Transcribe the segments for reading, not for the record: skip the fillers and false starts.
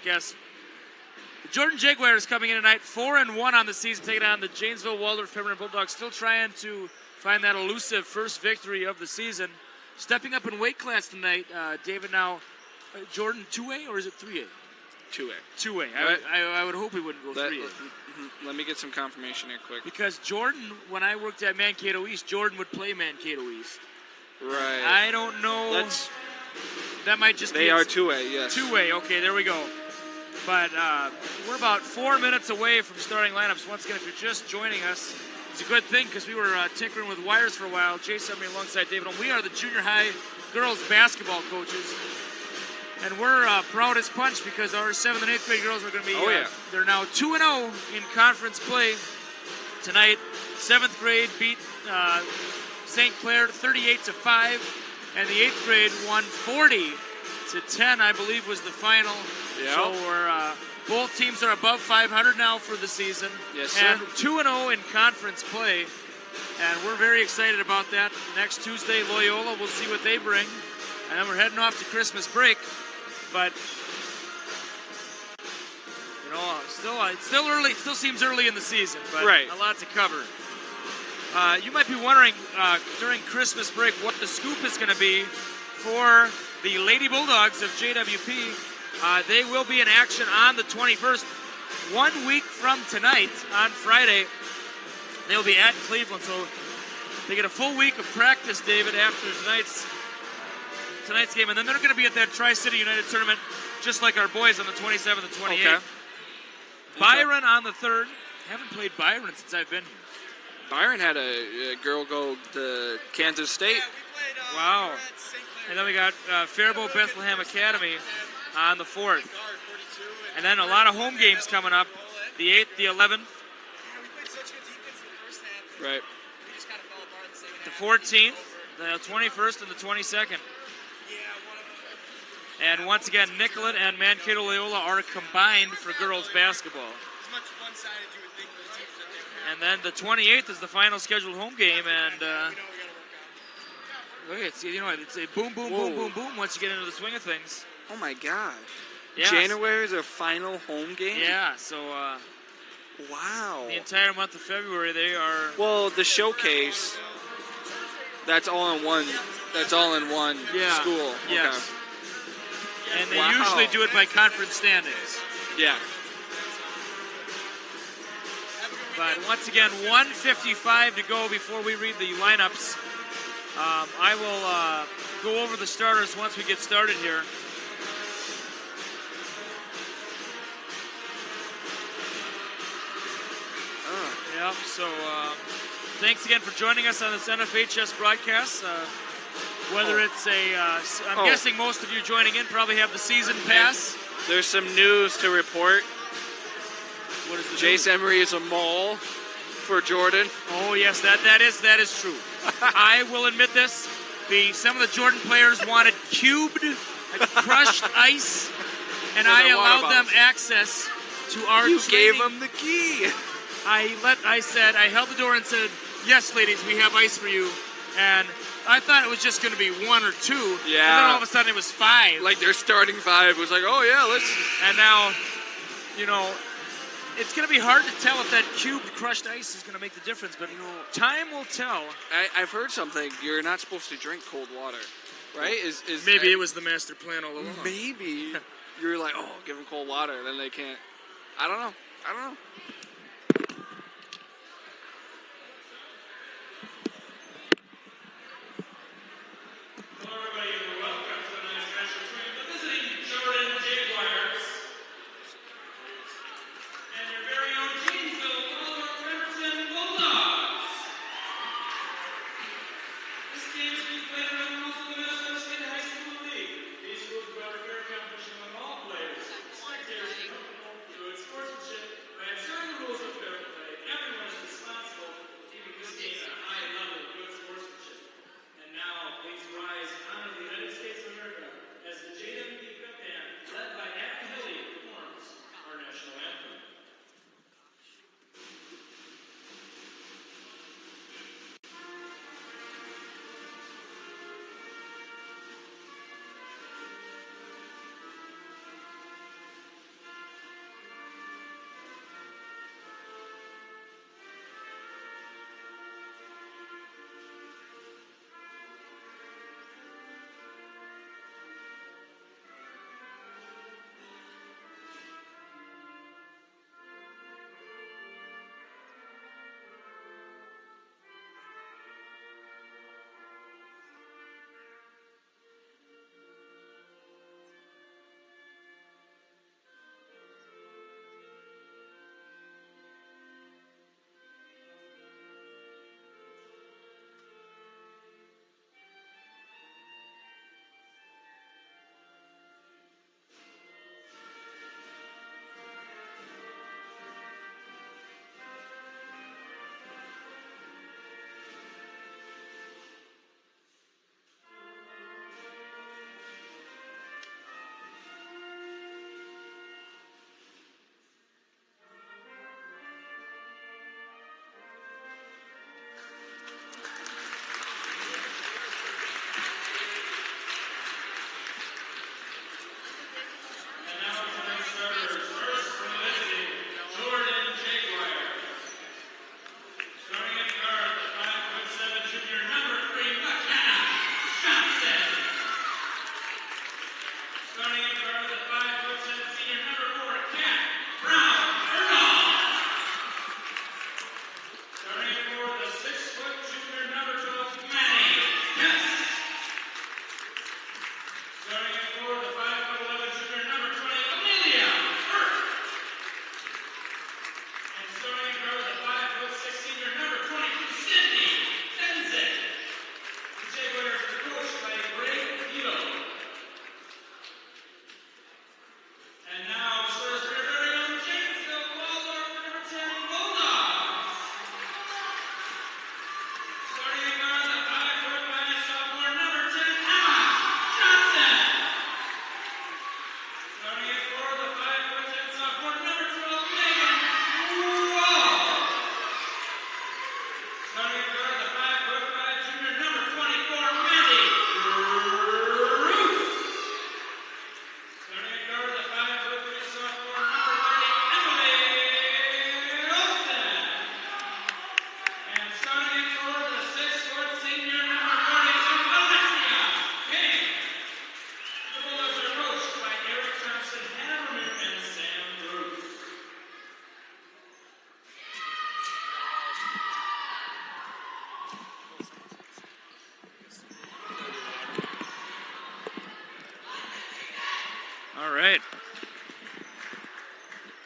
broadcast. The Jordan Jaguars coming in tonight, 4-1 on the season, taking on the Janesville Waldorf Pembroke Bulldogs, still trying to find that elusive first victory of the season. Stepping up in weight class tonight, David, now, Jordan 2A or is it 3A? 2A. 2A. I would hope he wouldn't go 3A. Let me get some confirmation here quick. Because Jordan, when I worked at Mankato East, Jordan would play Mankato East. Right. I don't know. That might just be... They are 2A, yes. 2A, okay, there we go. But we're about 4 minutes away from starting lineups. Once again, if you're just joining us, it's a good thing because we were tinkering with wires for a while. Jay Summery alongside David. We are the junior high girls basketball coaches. And we're proud as punch because our 7th and 8th grade girls are going to be, they're now 2-0 in conference play. Tonight, 7th grade beat St. Clair 38-5, and the 8th grade won 40-10, I believe was the final. Yep. So we're, both teams are above 500 now for the season. Yes, sir. And 2-0 in conference play. And we're very excited about that. Next Tuesday, Loyola, we'll see what they bring. And then we're heading off to Christmas break. But, you know, it's still early. It still seems early in the season, but a lot to cover. You might be wondering during Christmas break what the scoop is going to be for the Lady Bulldogs of JWP. They will be in action on the 21st. 1 week from tonight, on Friday, they'll be at Cleveland. So they get a full week of practice, David, after tonight's game, and then they're going to be at that Tri-City United tournament, just like our boys on the 27th and 28th. Okay. Byron on the 3rd. Haven't played Byron since I've been here. Byron had a girl go to Kansas State. Wow. And then we got Faribault Bethlehem Academy on the 4th. And then a lot of home games coming up. The 8th, the 11th. Right. The 14th, the 21st, and the 22nd. And once again, Nicollet and Mankato Loyola are combined for girls basketball. As much one-sided you would think for the teams that they and then the 28th is the final scheduled home game, and look, it's a boom, boom, boom, boom, boom once you get into the swing of things. Oh my God! Yeah, January is a final home game. Yeah, so wow. The entire month of February they are. Well, the showcase. That's all in one. That's all in one school. Yes. Okay. And they usually do it by conference standings. Yeah. But once again, 1:55 to go before we read the lineups. I will go over the starters once we get started here. Yep, so thanks again for joining us on this NFHS broadcast. Whether it's I'm guessing most of you joining in probably have the season pass. There's some news to report. What is the Jace Emery is a mole for Jordan. Oh yes, that is true. I will admit this. Some of the Jordan players wanted cubed, crushed ice, and I allowed them access to our You training. gave them the key. I held the door and said, "Yes, ladies, we have ice for you." And I thought it was just going to be 1 or 2. Yeah. And then all of a sudden it was 5. Like their starting 5 was like, oh yeah, let's. And now, it's going to be hard to tell if that cubed crushed ice is going to make the difference. But time will tell. I've heard something. You're not supposed to drink cold water, right? Maybe it was the master plan all along. Maybe you're like, oh, give them cold water, then they can't. I don't know. Please rise on the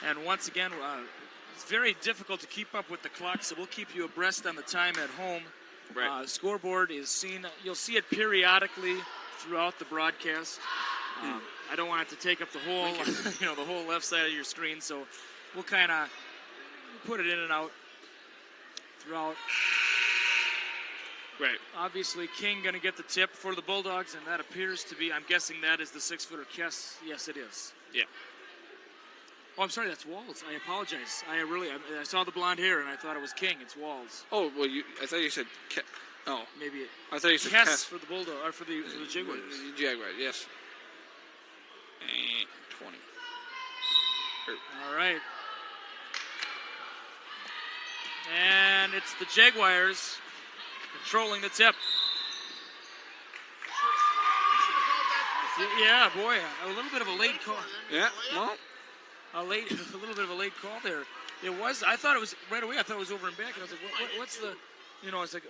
And once again, it's very difficult to keep up with the clock, so we'll keep you abreast on the time at home. Right. Scoreboard is seen. You'll see it periodically throughout the broadcast. I don't want it to take up the whole, the whole left side of your screen, so we'll kind of put it in and out throughout. Right. Obviously, King going to get the tip for the Bulldogs, and that appears to be, I'm guessing that is the 6-footer Kess. Yes, it is. Yeah. Oh, I'm sorry, that's Walls. I apologize. I saw the blonde hair, and I thought it was King. It's Walls. Oh, well, I thought you said oh. Maybe I thought you said Kess for the Bulldog, or for the Jaguars. Jaguars, yes. And 20. All right. And it's the Jaguars controlling the tip. Yeah, boy, a little bit of a late call. Yeah, well. A little bit of a late call there. It was. I thought it was right away. I thought it was over and back, and I was like, "What's the?" It's like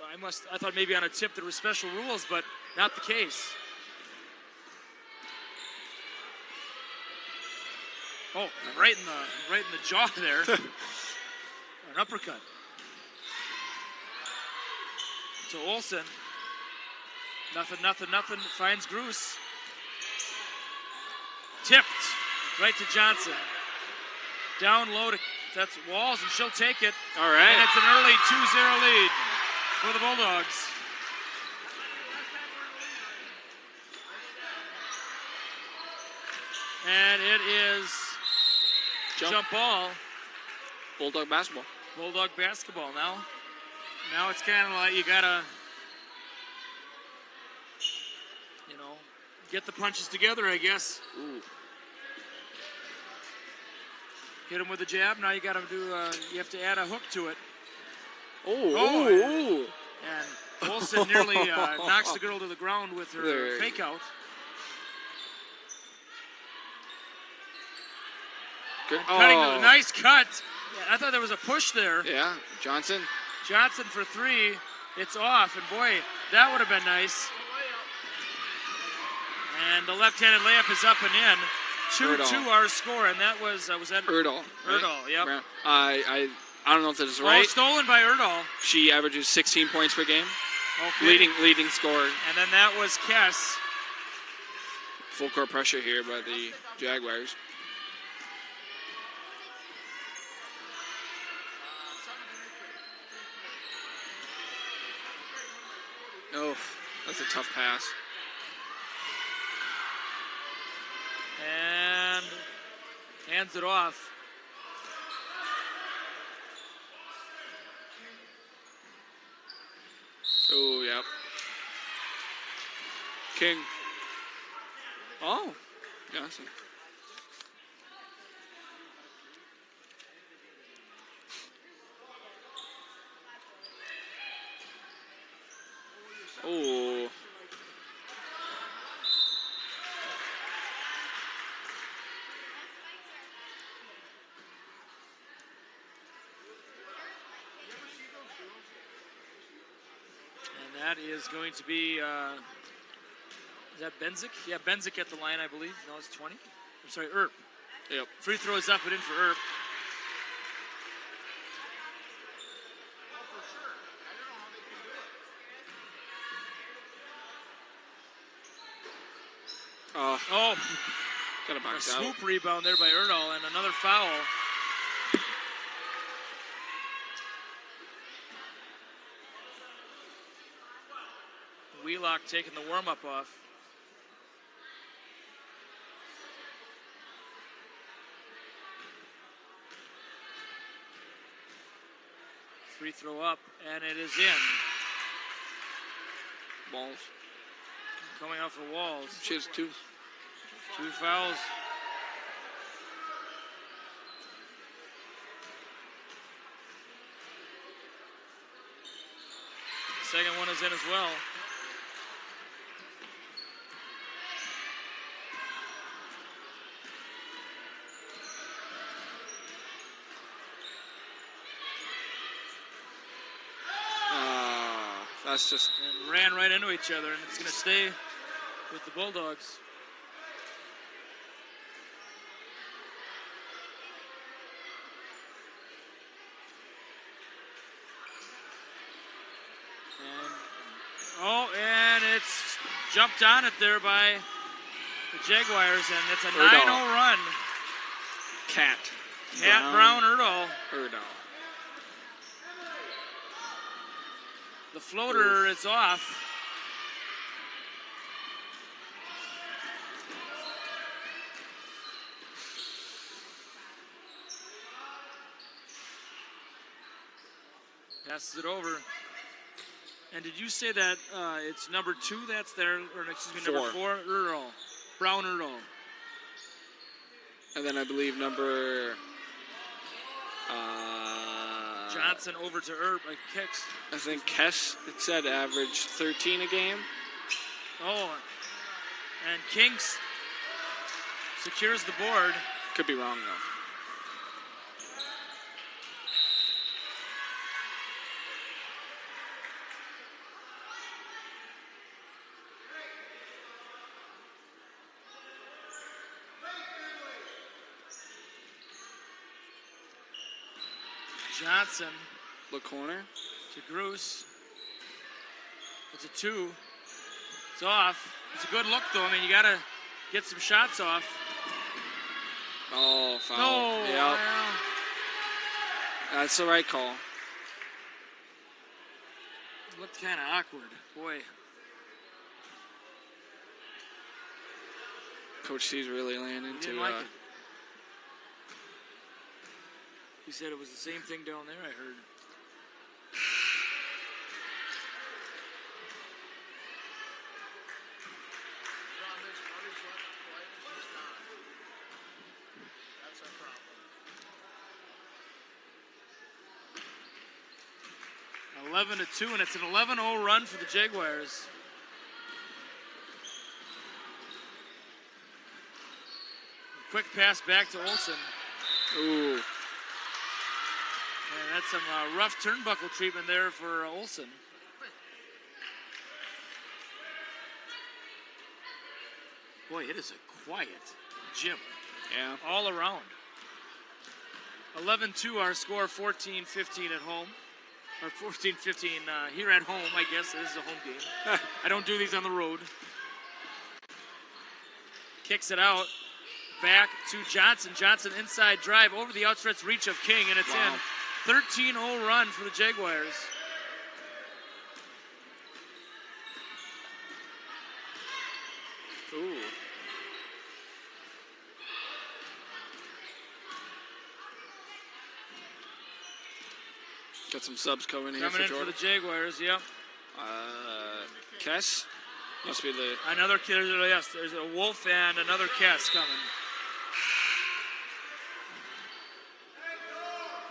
I thought maybe on a tip there were special rules, but not the case. Oh, right in the jaw there. An uppercut. To Olsen. Nothing. Finds Gruce. Tipped right to Johnson. Down low that's Walls, and she'll take it. All right. And it's an early 2-0 lead for the Bulldogs. And it is jump ball. Bulldog basketball. Bulldog basketball now. Now it's kind of like you gotta, get the punches together, I guess. Ooh. Hit him with a jab. Now you got to do. You have to add a hook to it. Oh. And Olsen nearly knocks the girl to the ground with her fake out. Good. Nice cut. Yeah, I thought there was a push there. Yeah, Johnson for three. It's off, and boy, that would have been nice. And the left-handed layup is up and in. 2-2 our score, and that was that Erdahl. Right? Erdahl, yep. I don't know if this is right. Stolen by Erdahl. She averages 16 points per game. Okay. Leading scorer. And then that was Kess. Full court pressure here by the Jaguars. Oh, that's a tough pass. And hands it off. Oh, yep. King. Oh, Johnson. Oh. And that is going to be, is that Benzik? Yeah, Benzik at the line, I believe. No, it's 20. I'm sorry, Earp. Yep. Free throw is up and in for Earp. Oh, got a box out. Swoop rebound there by Erdahl, and another foul. Wheelock taking the warm-up off. Free throw up, and it is in. Balls. Coming off the Walls. She has two. 2 fouls. Second one is in as well. That's just... And ran right into each other, and it's going to stay with the Bulldogs. jumped on it there by the Jaguars, and it's a Erdahl. 9-0 run. Cat Brown, Erdahl. The floater is off. Passes it over. And did you say that it's number 2 that's there, or excuse me, number 4, Erdahl, Brown Erdahl. And then I believe number Johnson over to Kicks. I think Kess, it said average 13 a game. Oh, and Kinks secures the board. Could be wrong though. Johnson. The corner. To Gruce. It's a 2. It's off. It's a good look, though. I mean, you got to get some shots off. Oh, foul. No. Yep. Wow. That's the right call. It looked kind of awkward. Boy. Coach C's really laying He into didn't like it. He said it was the same thing down there, I heard. That's our problem. 11-2, and it's an 11-0 run for the Jaguars. Quick pass back to Olsen. Ooh. And that's some rough turnbuckle treatment there for Olsen. Boy, it is a quiet gym. Yeah. All around. 11-2 our score, 14-15 at home. Or 14-15 here at home, I guess. This is a home game. I don't do these on the road. Kicks it out. Back to Johnson. Johnson inside drive over the outstretched reach of King, and it's in. 13-0 run for the Jaguars. Ooh. Got some subs coming in Coming for in Jordan. for the Jaguars, yep. Kess must be the... Another kid, yes, there's a Wolf and another Kess coming.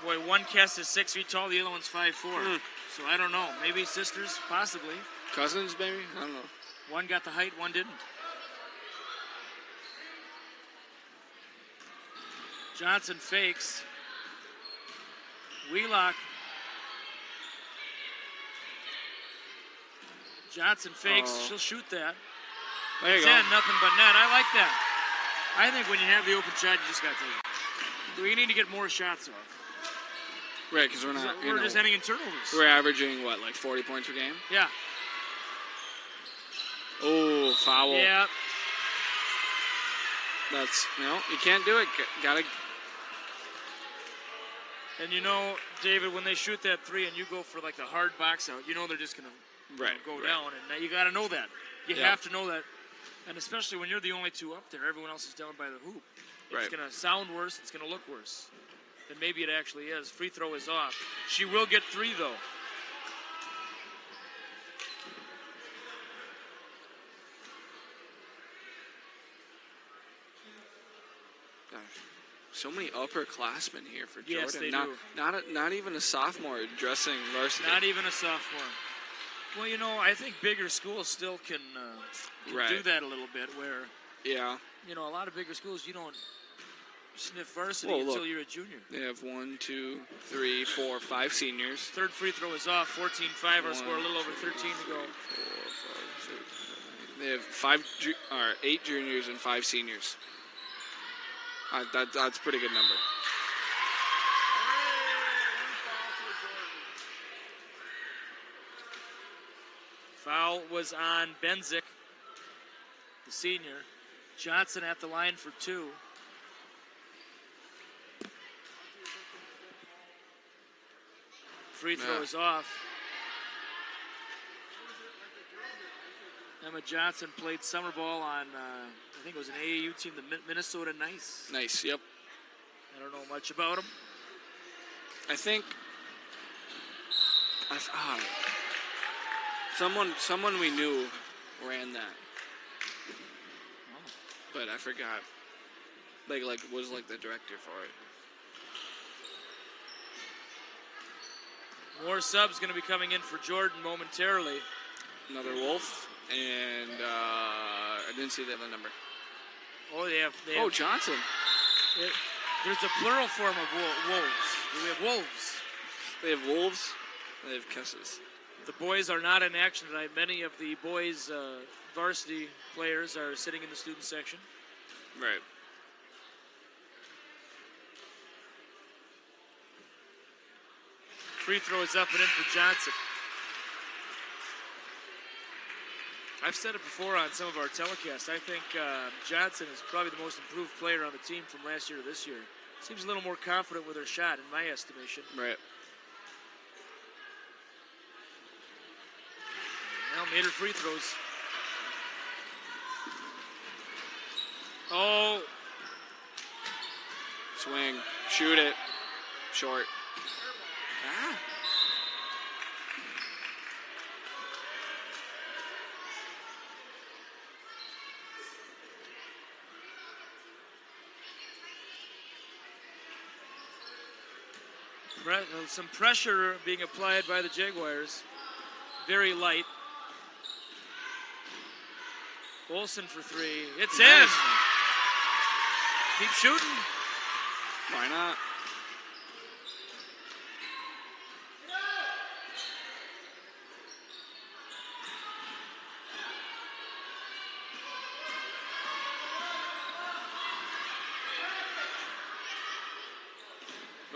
Boy, one Kess is 6 feet tall, the other one's 5'4". So I don't know. Maybe sisters, possibly. Cousins, maybe? I don't know. One got the height, one didn't. Johnson fakes. Wheelock. Johnson fakes. Oh. She'll shoot that. There you It's go. in, nothing but net. I like that. I think when you have the open shot, you just got to take it. We need to get more shots off. Right, because we're not, We're just ending in turnovers. we're averaging, what, like 40 points per game? Yeah. Oh, foul. Yeah. That's, you can't do it. Gotta... And you know, David, when they shoot that 3 and you go for like the hard box out, you know they're just going to go down. And you got to know that. You have to know that. And especially when you're the only two up there, everyone else is down by the hoop. It's going to sound worse. It's going to look worse. And maybe it actually is. Free throw is off. She will get 3, though. Gosh, so many upperclassmen here for Jordan. Yes, they do. Not even a sophomore dressing varsity. Not even a sophomore. Well, you know, I think bigger schools still can do that a little bit where, you know, a lot of bigger schools, you don't sniff varsity until you're a junior. They have 1, 2, 3, 4, 5 seniors. Third free throw is off. 14-5. Our score a little over 13 to go. 4, 5, 6, 7, 8. They have 8 juniors and 5 seniors. That's a pretty good number. Foul was on Benzik. the senior. Johnson at the line for 2. Free throw is off. Emma Johnson played summer ball on, I think it was an AAU team, the Minnesota Nice. Nice, yep. I don't know much about them. I think someone we knew ran that, but I forgot. Like was like the director for it. More subs going to be coming in for Jordan momentarily. Another Wolf, and I didn't see the other number. Oh, they have Johnson. There's a plural form of wolves. We have wolves. They have wolves. They have kisses. The boys are not in action tonight. Many of the boys' varsity players are sitting in the student section. Right. Free throw is up and in for Johnson. I've said it before on some of our telecasts. I think Johnson is probably the most improved player on the team from last year to this year. Seems a little more confident with her shot, in my estimation. Right. Now made her free throws. Oh. Swing. Shoot it. Short. Some pressure being applied by the Jaguars. Very light. Olsen for 3. It's in. Keep shooting. Why not?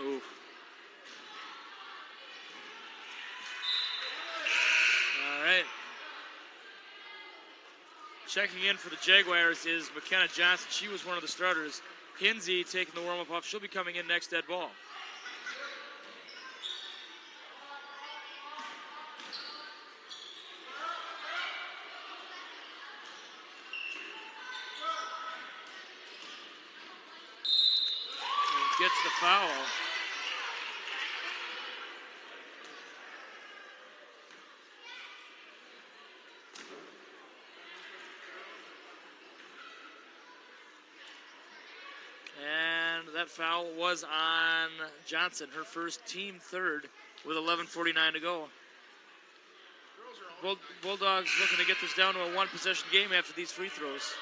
Ooh. All right. Checking in for the Jaguars is McKenna Johnson. She was one of the starters. Hinsey taking the warm-up off. She'll be coming in next dead ball. And gets the foul. And that foul was on Johnson, her first, team third, with 11:49 to go. Bulldogs looking to get this down to a one-possession game after these free throws.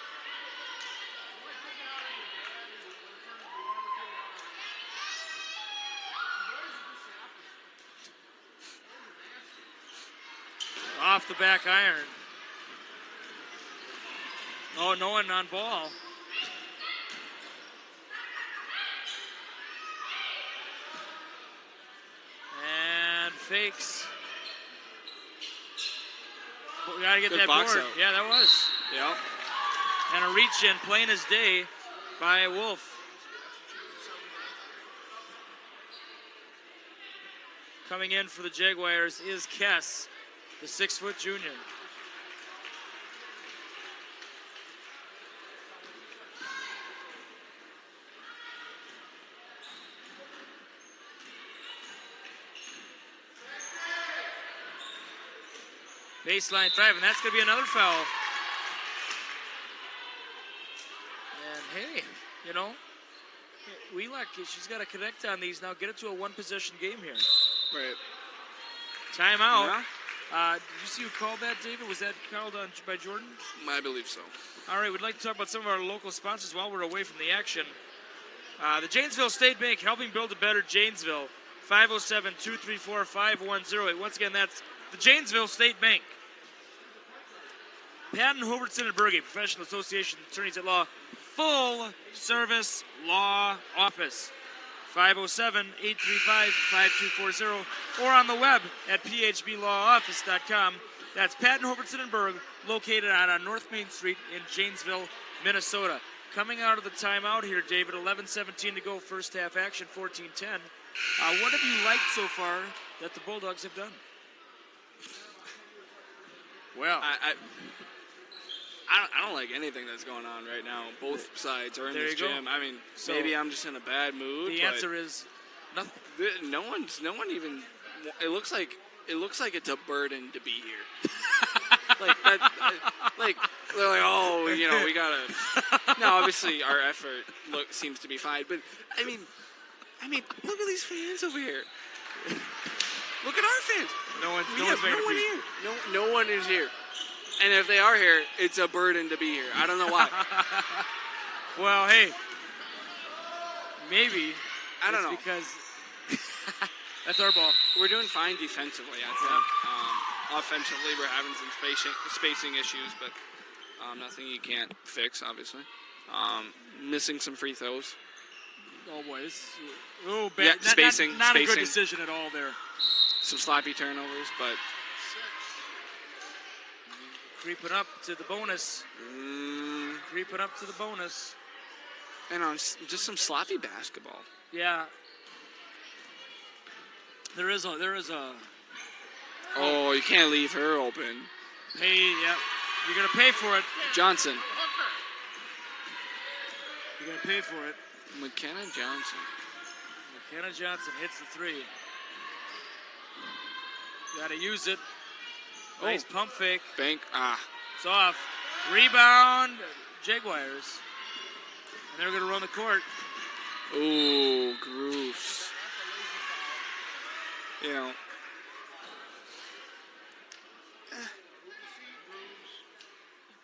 Off the back iron. Oh, no one on ball. Fakes. We gotta get Good that board. box out. Yeah, that was. Yep. And a reach in, plain as day, by Wolf. Coming in for the Jaguars is Kess, the 6-foot junior. Baseline drive, and that's going to be another foul. And hey, you know, she's got to connect on these now. Get it to a one-possession game here. Right. Timeout. Yeah. Did you see who called that, David? Was that called on by Jordan? I believe so. All right, we'd like to talk about some of our local sponsors while we're away from the action. The Janesville State Bank, helping build a better Janesville. 507-234-5108. Once again, that's the Janesville State Bank. Patton, Hubertson, and Berge, Professional Association Attorneys at Law, full service law office. 507-835-5240 or on the web at phblawoffice.com. That's Patton, Robertson, and Berg, located on North Main Street in Janesville, Minnesota. Coming out of the timeout here, David, 11:17 to go, first half action, 14-10. What have you liked so far that the Bulldogs have done? Well, I don't like anything that's going on right now. Both sides are in There this you go. gym. I mean, So, maybe I'm just in a bad mood. the but answer is nothing. no one even. It looks like it's a burden to be here. like they're like, oh, we gotta. No, obviously our effort seems to be fine, but I mean, look at these fans over here. Look at our fans. No one's We have no one here. No one is here. And if they are here, it's a burden to be here. I don't know why. Well, hey, maybe I don't it's know. because that's our ball. We're doing fine defensively, I think. Offensively, we're having some spacing issues, but nothing you can't fix, obviously. Missing some free throws. Oh boy, bad. Yeah, Not spacing. a good decision at all there. Some sloppy turnovers, but Creeping up to the bonus. Creeping up to the bonus. just some sloppy basketball. Yeah. There is a Oh, you can't leave her open. pay. Yeah, you're gonna pay for it. Johnson. You're gonna pay for it. McKenna Johnson. McKenna Johnson hits the three. Gotta use it. Nice pump fake. Bank. It's off. Rebound, Jaguars. And they're going to run the court. Ooh, gross.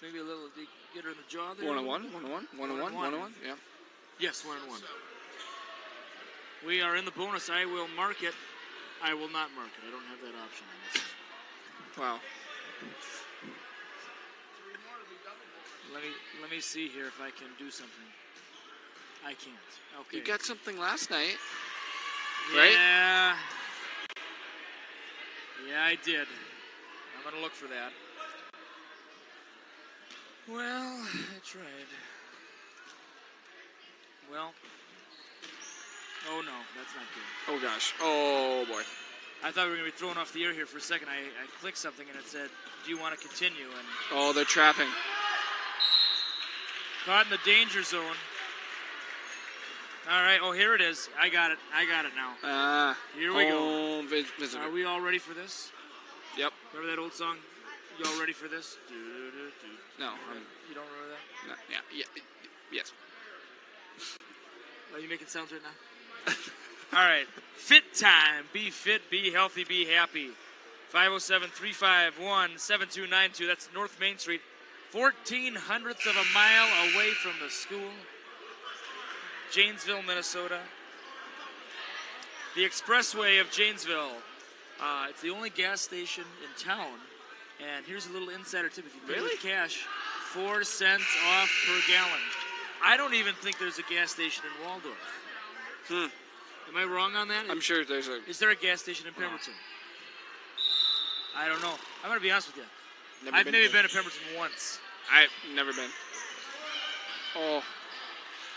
Maybe a little, get her in the jaw there. 1-on-1. Yeah. Yes, 1-on-1. We are in the bonus. I will mark it. I will not mark it. I don't have that option on this. Wow. Let me see here if I can do something. I can't. Okay. You got something last night, right? Yeah. Yeah, I did. I'm going to look for that. Well, I tried. Well. Oh, no. That's not good. Oh, gosh. Oh, boy. I thought we were going to be thrown off the air here for a second. I clicked something and it said, do you want to continue? And Oh, they're trapping. caught in the danger zone. All right. Oh, here it is. I got it now. Here we go. Visitor. Are we all ready for this? Yep. Remember that old song? You all ready for this? No. You don't remember that? No. Yeah. Yes. Are you making sounds right now? All right. Fit time. Be fit, be healthy, be happy. 507-351-7292. That's North Main Street. 1/1400th of a mile away from the school. Janesville, Minnesota. The Expressway of Janesville. It's the only gas station in town. And here's a little insider tip. If you pay with cash, 4 cents off per gallon. I don't even think there's a gas station in Waldorf. Am I wrong on that? I'm sure there's a... Is there a gas station in Pemberton? I don't know. I'm going to be honest with you. Never I've been maybe to- been to Pemberton once. I've never been. Oh.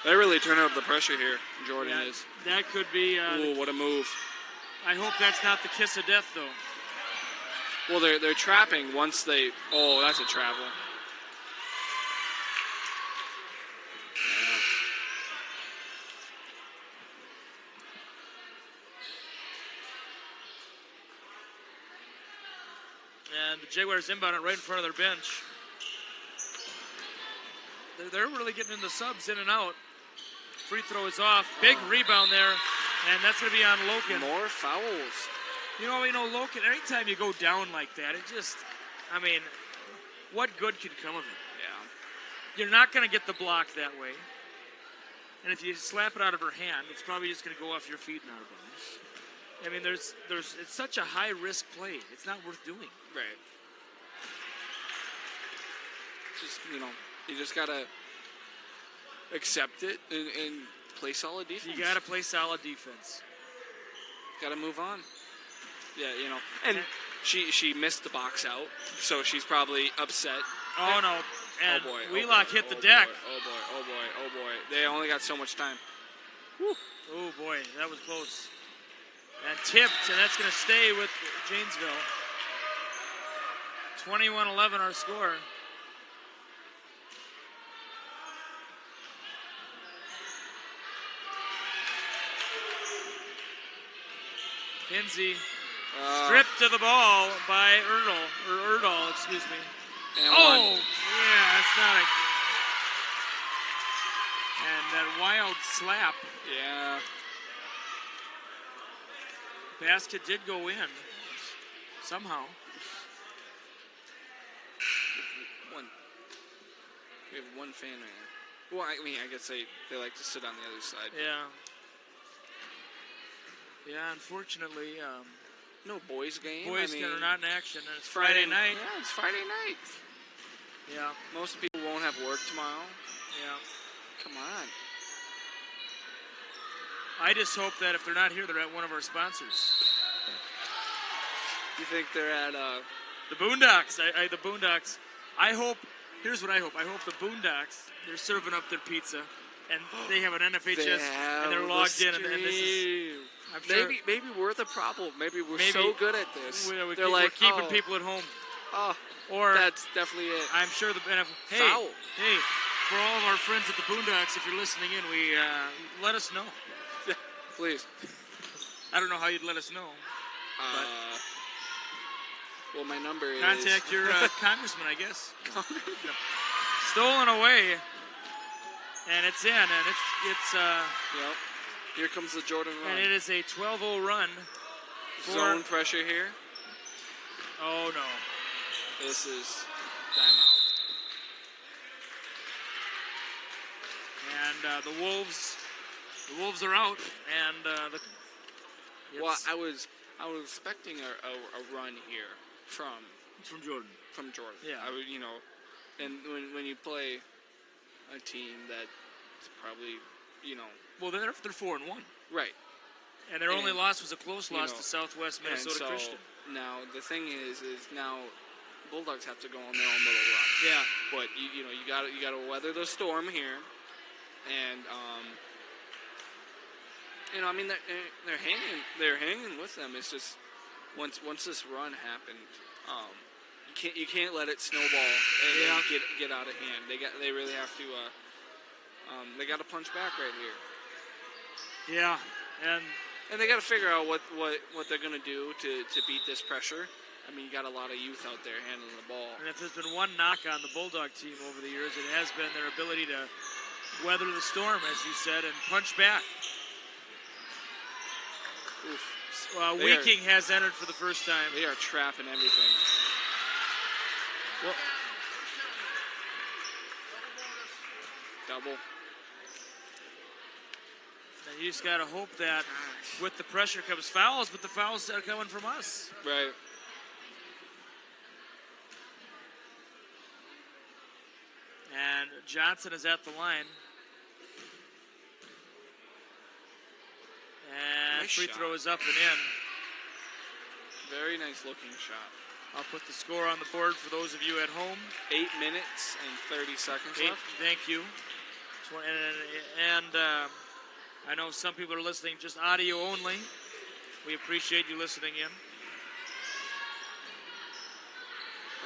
They really turn up the pressure here, Jordan Yeah, is. that could be... Ooh, what a move. I hope that's not the kiss of death, though. Well, they're trapping once they... Oh, that's a travel. And the Jaguars inbound it right in front of their bench. They're really getting into subs in and out. Free throw is off. Big rebound there. And that's going to be on Loken. More fouls. You know, Loken, anytime you go down like that, it just, what good could come of it? Yeah. You're not going to get the block that way. And if you slap it out of her hand, it's probably just going to go off your feet and out of bounds. It's such a high-risk play. It's not worth doing. Right. Just, you just got to accept it and play solid defense. You got to play solid defense. Got to move on. Yeah, and she missed the box out, so she's probably upset. Oh no! And oh boy! Wheelock hit the boy, deck. Oh boy! Oh boy! Oh boy! They only got so much time. Whew. Oh boy, that was close. And tipped, and that's going to stay with Janesville. 21-11 our score. Kinsey stripped to the ball by Erdahl, excuse me. And Oh, one. yeah, that's not a... And that wild slap. Yeah. Basket did go in somehow. One. We have one fan right now. Well, I mean, I guess they like to sit on the other side. Yeah. Yeah, unfortunately, No boys game. boys I mean, are not in action, and it's Friday night. Yeah, it's Friday night. Yeah, Most people won't have work tomorrow. yeah. Come on. I just hope that if they're not here, they're at one of our sponsors. You think they're at The Boondocks. The Boondocks. I hope, here's what I hope. I hope the Boondocks, they're serving up their pizza, and they have an NFHS, and they're logged in, and this is, I'm sure, maybe we're the problem. Maybe we're so good at this. we're They're keeping people at home. Oh, Or that's definitely it. I'm sure the hey, Foul. hey, for all of our friends at the Boondocks, if you're listening in, we let us know. Please. I don't know how you'd let us know. Well, my number is... Contact your congressman, I guess. Stolen away, and it's in, and it's Yep. Here comes the Jordan run. and it is a 12-0 run. For, Zone pressure here. Oh no! This is timeout. And the Wolves are out, and Well, I was expecting a run here from Jordan. Jordan. Yeah. I would, and when you play a team that's probably, Well, they're 4-1, right. and their only And, loss was a close loss know, to Southwest And Minnesota so Christian. now the thing is now Bulldogs have to go on their own little run. Yeah. But you gotta weather the storm here, and I mean they're hanging with them. It's just once this run happened, you can't let it snowball and then get out of hand. They really have to they got to punch back right here. Yeah, And they got to figure out what they're gonna do to beat this pressure. I mean, you got a lot of youth out there handling the ball. and if there's been one knock on the Bulldog team over the years, it has been their ability to weather the storm, as you said, and punch back. Oof. Weeking has entered for the first time. They are trapping everything. Well, Double. and you just got to hope that with the pressure comes fouls, but the fouls are coming from us. Right. And Johnson is at the line. And Nice free shot. throw is up and in. Very nice looking shot. I'll put the score on the board for those of you at home. 8 minutes and 30 seconds left. Thank you. And I know some people are listening just audio only. We appreciate you listening in.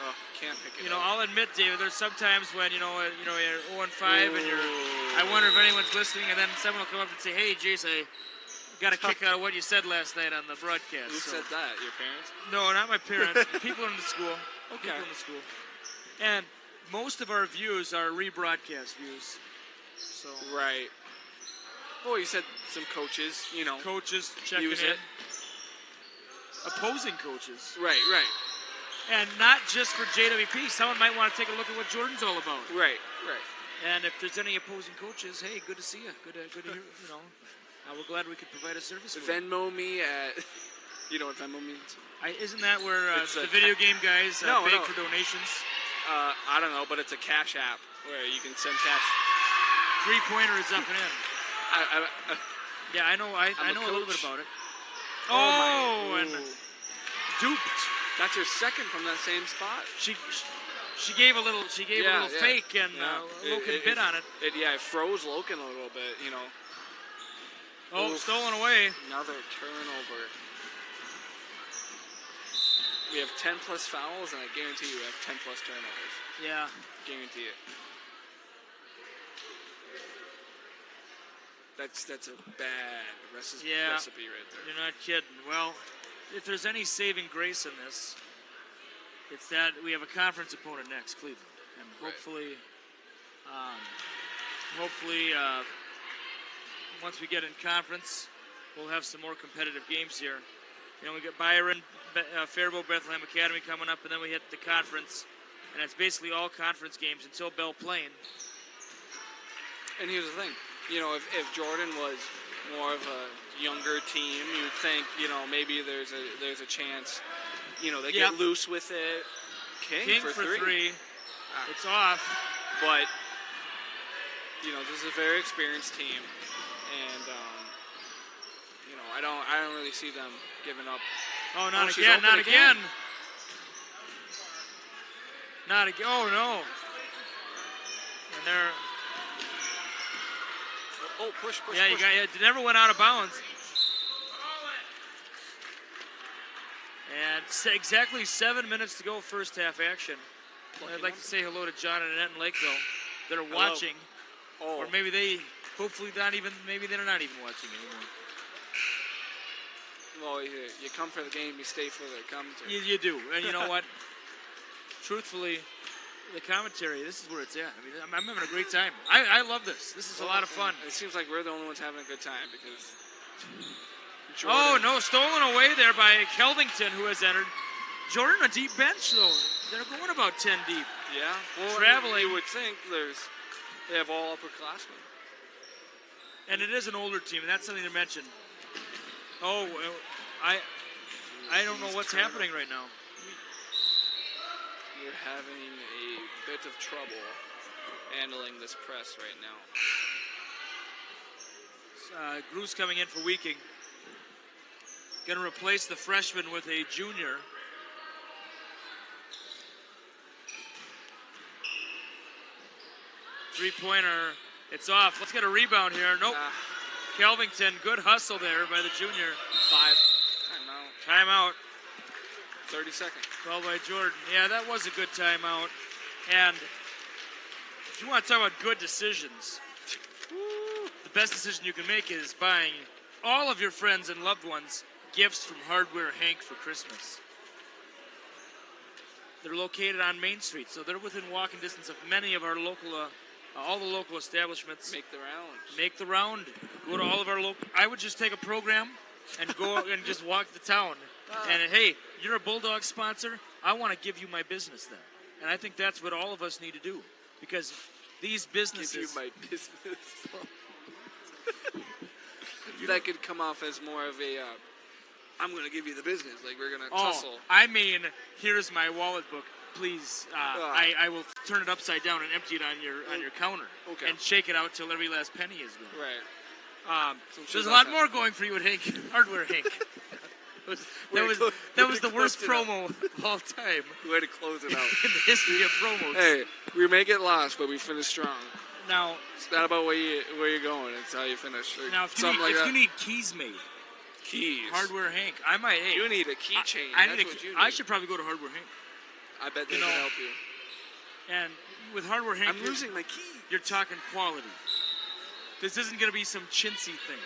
Oh, can't pick it You know, up. I'll admit, David, there's sometimes when you're 0-5 and I wonder if anyone's listening, and then someone will come up and say, "Hey, Jace, I got a kick out of what you said last night on the broadcast." Who So- said that? Your parents? No, not my parents. People in the school. Okay. People in the school. And most of our views are rebroadcast views. So Right. Oh, you said some coaches, coaches checking Use in. it. Opposing coaches. Right. And not just for JWP. Someone might want to take a look at what Jordan's all about. Right. And if there's any opposing coaches, hey, good to see you. Good to hear, we're glad we could provide a service for you. Venmo me at, you know what Venmo means? Isn't that where It's the a video game guys No, beg no. for donations? I don't know, but it's a cash app where you can send cash. Three-pointer is up and in. Yeah, I know. I I'm a know a little bit coach. about it. Oh, my. and Ooh. duped. That's her second from that same spot. She gave a little fake and Loken bit on it. It froze Loken a little bit, you know. Oh, Oof. stolen away. Another turnover. We have 10 plus fouls, and I guarantee you we have 10 plus turnovers. Yeah. Guarantee it. That's a bad recipe right there. You're not kidding. Well, if there's any saving grace in this, it's that we have a conference opponent next, Cleveland, and hopefully, once we get in conference, we'll have some more competitive games here. You know, we got Byron, Faribault, Bethlehem Academy coming up, and then we hit the conference, and it's basically all conference games until Belle Plaine. And here's the thing, you know, if Jordan was more of a younger team, you'd think, you know, maybe there's a chance, you know, they get loose with it. King for three. It's off. But, you know, this is a very experienced team, and you know, I don't really see them giving up. Oh, not again! Not again! Not again! Oh no! And they're. Oh, push! Yeah, you got it. Never went out of bounds. And exactly 7 minutes to go, first half action. I'd like to say hello to John and Annette in Lakeville that are watching, or maybe hopefully maybe they're not even watching anymore. Well, you come for the game, you stay for the commentary. You do, and you know what? Truthfully, the commentary, this is where it's at. I mean, I'm having a great time. I love this. This is a lot of fun. It seems like we're the only ones having a good time because. Jordan. Oh no, stolen away there by Kelvington, who has entered. Jordan, a deep bench though. They're going about 10 deep. Yeah, well, traveling. You would think they have all upperclassmen. And it is an older team, and that's something to mention. Oh, I don't know what's happening right now. We're having a bit of trouble handling this press right now. Gru's coming in for Weeking. Going to replace the freshman with a junior. Three-pointer. It's off. Let's get a rebound here. Nope. Kelvington, good hustle there by the junior. 5. Timeout. 30 seconds. Called by Jordan. Yeah, that was a good timeout. And if you want to talk about good decisions, the best decision you can make is buying all of your friends and loved ones gifts from Hardware Hank for Christmas. They're located on Main Street, so they're within walking distance of many of our local, all the local establishments. Make the round. Make the round. Go to all of our local. I would just take a program and go and just walk the town. And hey, you're a Bulldog sponsor. I want to give you my business then. And I think that's what all of us need to do, because these businesses. Give you my business. That could come off as more of a. I'm going to give you the business. Like, we're going to tussle. I mean, here's my wallet book. Please, I will turn it upside down and empty it on your counter. Okay. And shake it out till every last penny is gone. Right. There's a lot more going for you at Hank, Hardware Hank. That was the worst promo of all time. Way to close it out. In the history of promos. Hey, we may get lost, but we finish strong. Now, it's not about where you're going. It's how you finish. Now, if you need keys made. Keys. Hardware Hank. I might. Hey, you need a keychain. I should probably go to Hardware Hank. I bet they can help you. And with Hardware Hank, I'm losing my key. You're talking quality. This isn't going to be some chintzy thing.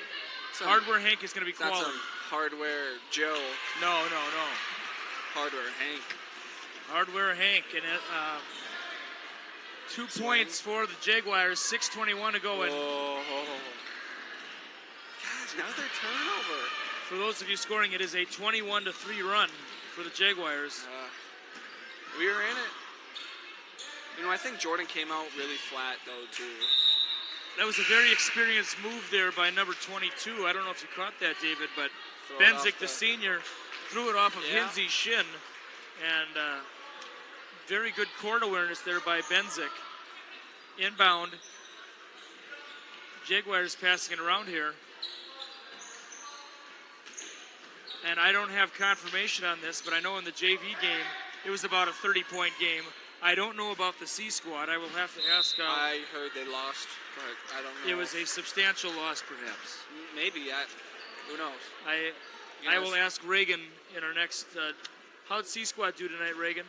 Hardware Hank is going to be quality. Not some Hardware Joe. No. Hardware Hank. Hardware Hank. And 2 points for the Jaguars. 6:21 to go. And gosh, another turnover. For those of you scoring, it is a 21-3 run for the Jaguars. We were in it. You know, I think Jordan came out really flat, though, too. That was a very experienced move there by number 22. I don't know if you caught that, David, but Benzik, the senior, threw it off of Hinsey's shin. And very good court awareness there by Benzik. Inbound. Jaguars passing it around here. and I don't have confirmation on this, but I know in the JV game, it was about a 30-point game. I don't know about the C squad. I will have to ask. I heard they lost, but I don't know. It was a substantial loss, perhaps. Maybe. Who knows? I will ask Reagan in our next. How'd C squad do tonight, Reagan?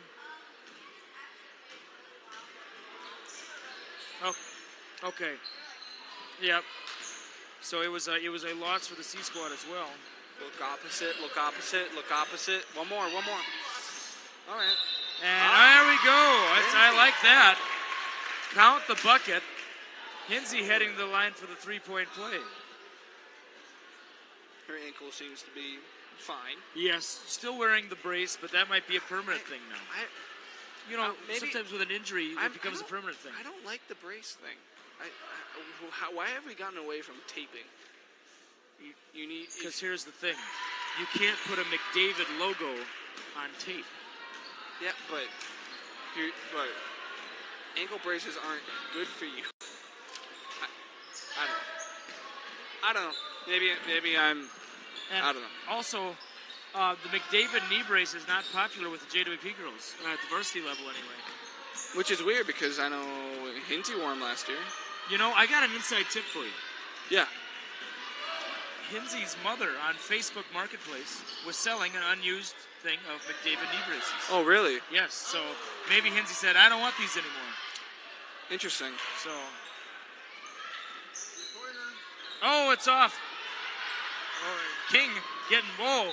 Oh, okay. Yep. So it was a loss for the C squad as well. Look opposite. Look opposite. Look opposite. One more. All right. And there we go. I like that. Count the bucket. Hinsey heading the line for the three-point play. Her ankle seems to be fine. Yes, still wearing the brace, but that might be a permanent thing now. Sometimes with an injury, it becomes a permanent thing. I don't like the brace thing. Why have we gotten away from taping? You need... Because here's the thing. You can't put a McDavid logo on tape. Yeah, but ankle braces aren't good for you. I don't know. Maybe I'm... And I don't know. Also, the McDavid knee brace is not popular with the JWP girls, at the varsity level anyway. Which is weird because I know Hinsey wore them last year. You know, I got an inside tip for you. Yeah. Hinsey's mother on Facebook Marketplace was selling an unused thing of McDavid knee braces. Oh, really? Yes, so maybe Hinsey said, I don't want these anymore. Interesting. So. Oh, it's off. Oh, King getting, whoa.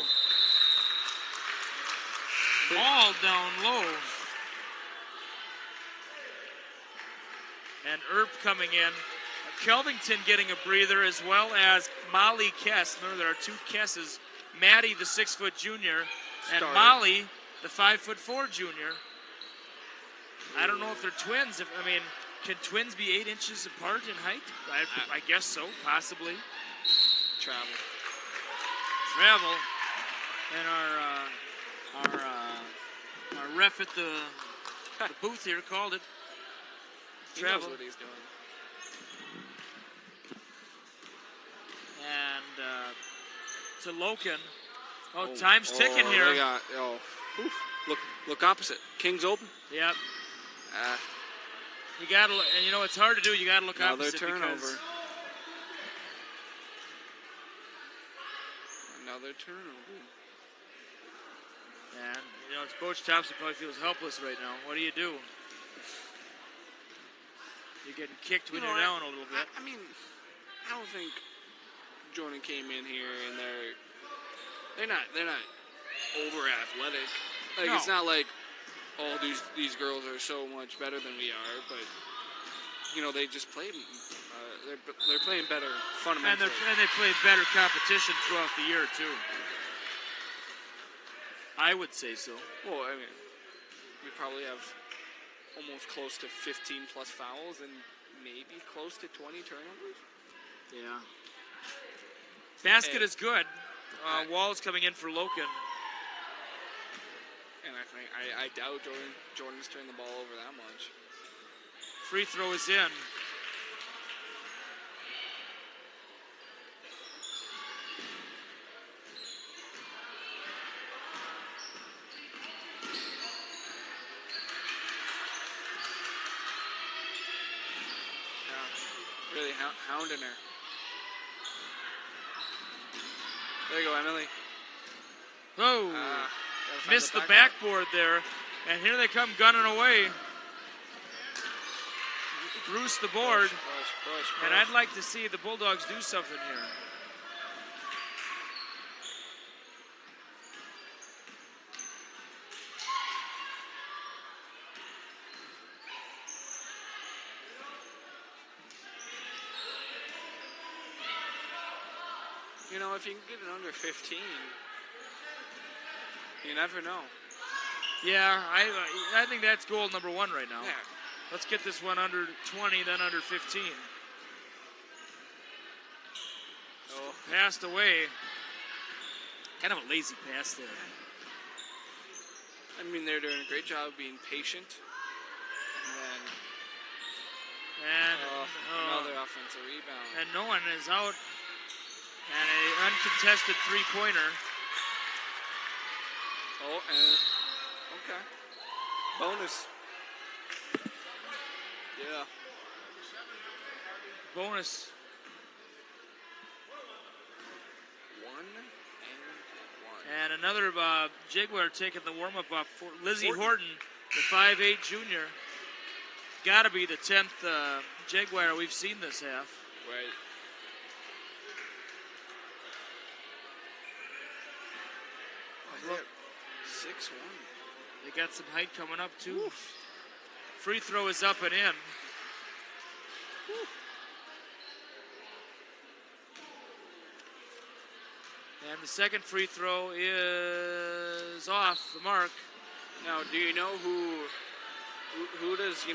Ball down low. And Earp coming in. Kelvington getting a breather, as well as Molly Kess. Remember, there are two Kesses. Maddie, the 6-foot junior, and Molly, the 5'4" junior. I don't know if they're twins. Can twins be 8 inches apart in height? I guess so, possibly. Travel. And our ref at the booth here called it. He knows what he's doing. And to Loken. Oh, time's ticking here. Look opposite. King's open. Yep. You gotta, and you know it's hard to do. You gotta look opposite. Another turnover. And Coach Thompson probably feels helpless right now. What do? You're getting kicked when you're down a little bit. I don't think Jordan came in here and they're not over athletic. Like, it's not like, oh, these girls are so much better than we are, but they just play. They're playing better fundamentally. And they played better competition throughout the year too. I would say so. Well, we probably have almost close to 15 plus fouls and maybe close to 20 turnovers. Yeah. Basket is good. Wall's coming in for Loken. And I doubt Jordan's turned the ball over that much. Free throw is in. Really hounding her. There you go, Emily. Oh, missed the backboard there. And here they come gunning away. Bruce the board. Push. And I'd like to see the Bulldogs do something here. If you can get it under 15, you never know. Yeah, I think that's goal number 1 right now. Yeah. Let's get this one under 20, then under 15. Oh, passed away. Kind of a lazy pass there. They're doing a great job of being patient. And another offensive rebound. And no one is out. And an uncontested three-pointer. Oh, and okay. Bonus. Yeah. Bonus. 1 and 1. And another Jaguar taking the warm-up off for Lizzie Horton, the 5'8 junior. Got to be the 10th Jaguar we've seen this half. Right. Oh, Look. 6-1. They got some height coming up, too. Oof. Free throw is up and in. Oof. And the second free throw is off the mark. Now, do you know who does,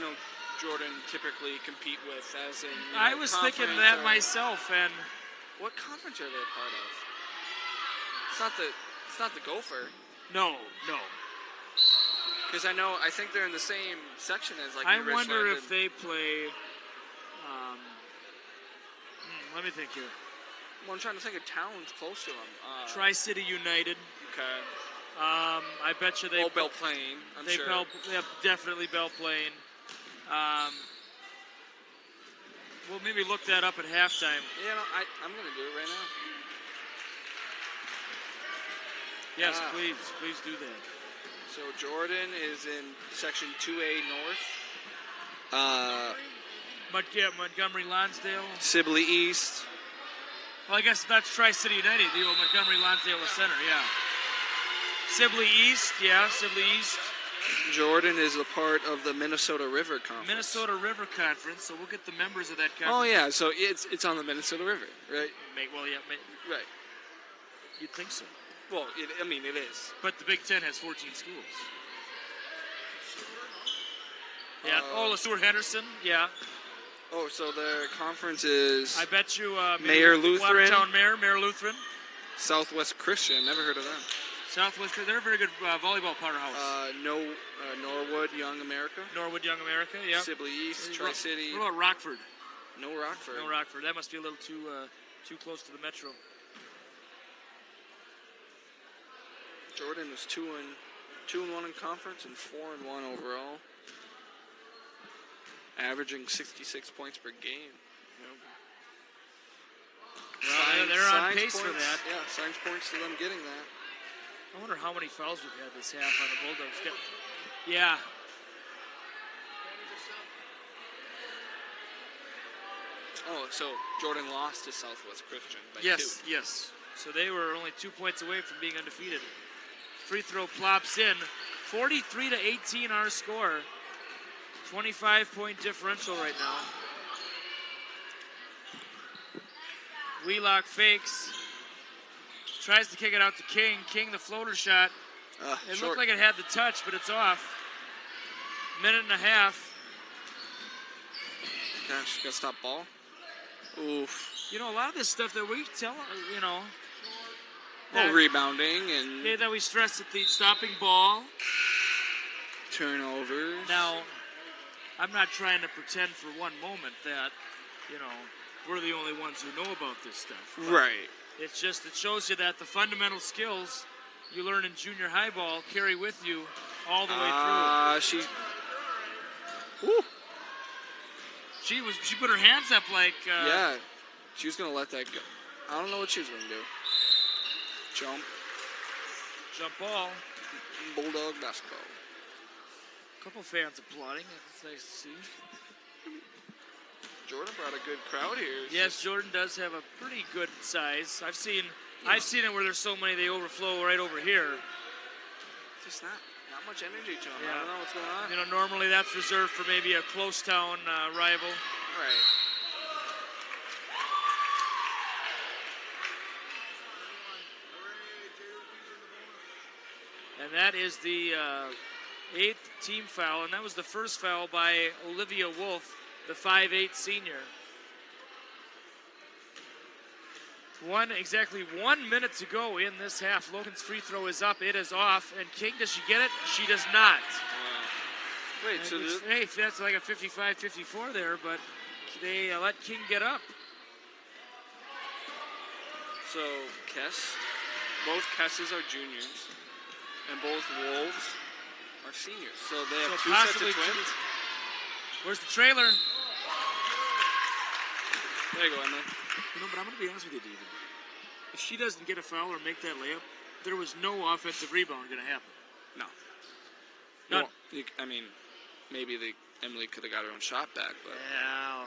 Jordan typically compete with as in I was thinking that myself, and what conference are they a part of? It's not the Gopher. No. Because I think they're in the same section as like I Richland wonder if they play. Let me think here. Well, I'm trying to think of towns close to them. Tri-City United. Okay. I bet you they. Belle Plaine, I'm sure. Definitely Belle Plaine. We'll maybe look that up at halftime. Yeah, no, I'm going to do it right now. Yes, please do that. So Jordan is in section 2A North. Montgomery Lonsdale. Sibley East. Well, I guess that's Tri-City United. The old Montgomery Lonsdale was center, yeah. Sibley East. Jordan is a part of the Minnesota River Conference. Minnesota River Conference, so we'll get the members of that conference. Oh, yeah, so it's on the Minnesota River, right? Right. You'd think so. Well, it is. But the Big Ten has 14 schools. Yeah. Stuart Henderson. Yeah. Oh, so their conference is. I bet you. Mayor Lutheran. Watertown Mayor Lutheran. Southwest Christian. Never heard of them. Southwest. They're a very good volleyball powerhouse. Norwood Young America. Yeah. Sibley East. Tri-City. What about Rockford? No Rockford. That must be a little too close to the metro. Jordan was 2-1 in conference and 4-1 overall, averaging 66 points per game. Well, they're on pace for that. Yeah, signs points to them getting that. I wonder how many fouls we've had this half on the Bulldogs. Yeah. Oh, so Jordan lost to Southwest Christian by 2. Yes. So they were only 2 points away from being undefeated. Free throw plops in. 43-18 our score. 25-point differential right now. Wheelock fakes. Tries to kick it out to King. King, the floater shot. It looked like it had the touch, but it's off. Minute and a half. Gosh, got to stop ball. Oof. A lot of this stuff that we tell, rebounding and that we stress at the stopping ball. Turnovers. Now, I'm not trying to pretend for one moment that, we're the only ones who know about this stuff. Right. It's just, it shows you that the fundamental skills you learn in junior high ball carry with you all the way through. She put her hands up like... yeah, she was going to let that go. I don't know what she was going to do. Jump ball. Bulldog basketball. A couple fans applauding. That's nice to see. Jordan brought a good crowd here. Yes, Jordan does have a pretty good size. I've seen it where there's so many they overflow right over here. Just not much energy to them. Yeah. I don't know what's going on. Normally that's reserved for maybe a close town rival. Right. And that is the 8th team foul, and that was the first foul by Olivia Wolf, the 5'8 senior. Exactly 1 minute to go in this half. Logan's free throw is up. It is off. And King, does she get it? She does not. Wait, so hey, that's like a 55-54 there, but they let King get up. So both Kesses are juniors. And both Wolves are seniors. So they have So two sets of possibly twins. Where's the trailer? There you go, Emily. You know, but I'm going to be honest with you, David. If she doesn't get a foul or make that layup, there was no offensive rebound going to happen. No. None. Well, I mean, maybe Emily could have got her own shot back, but Well,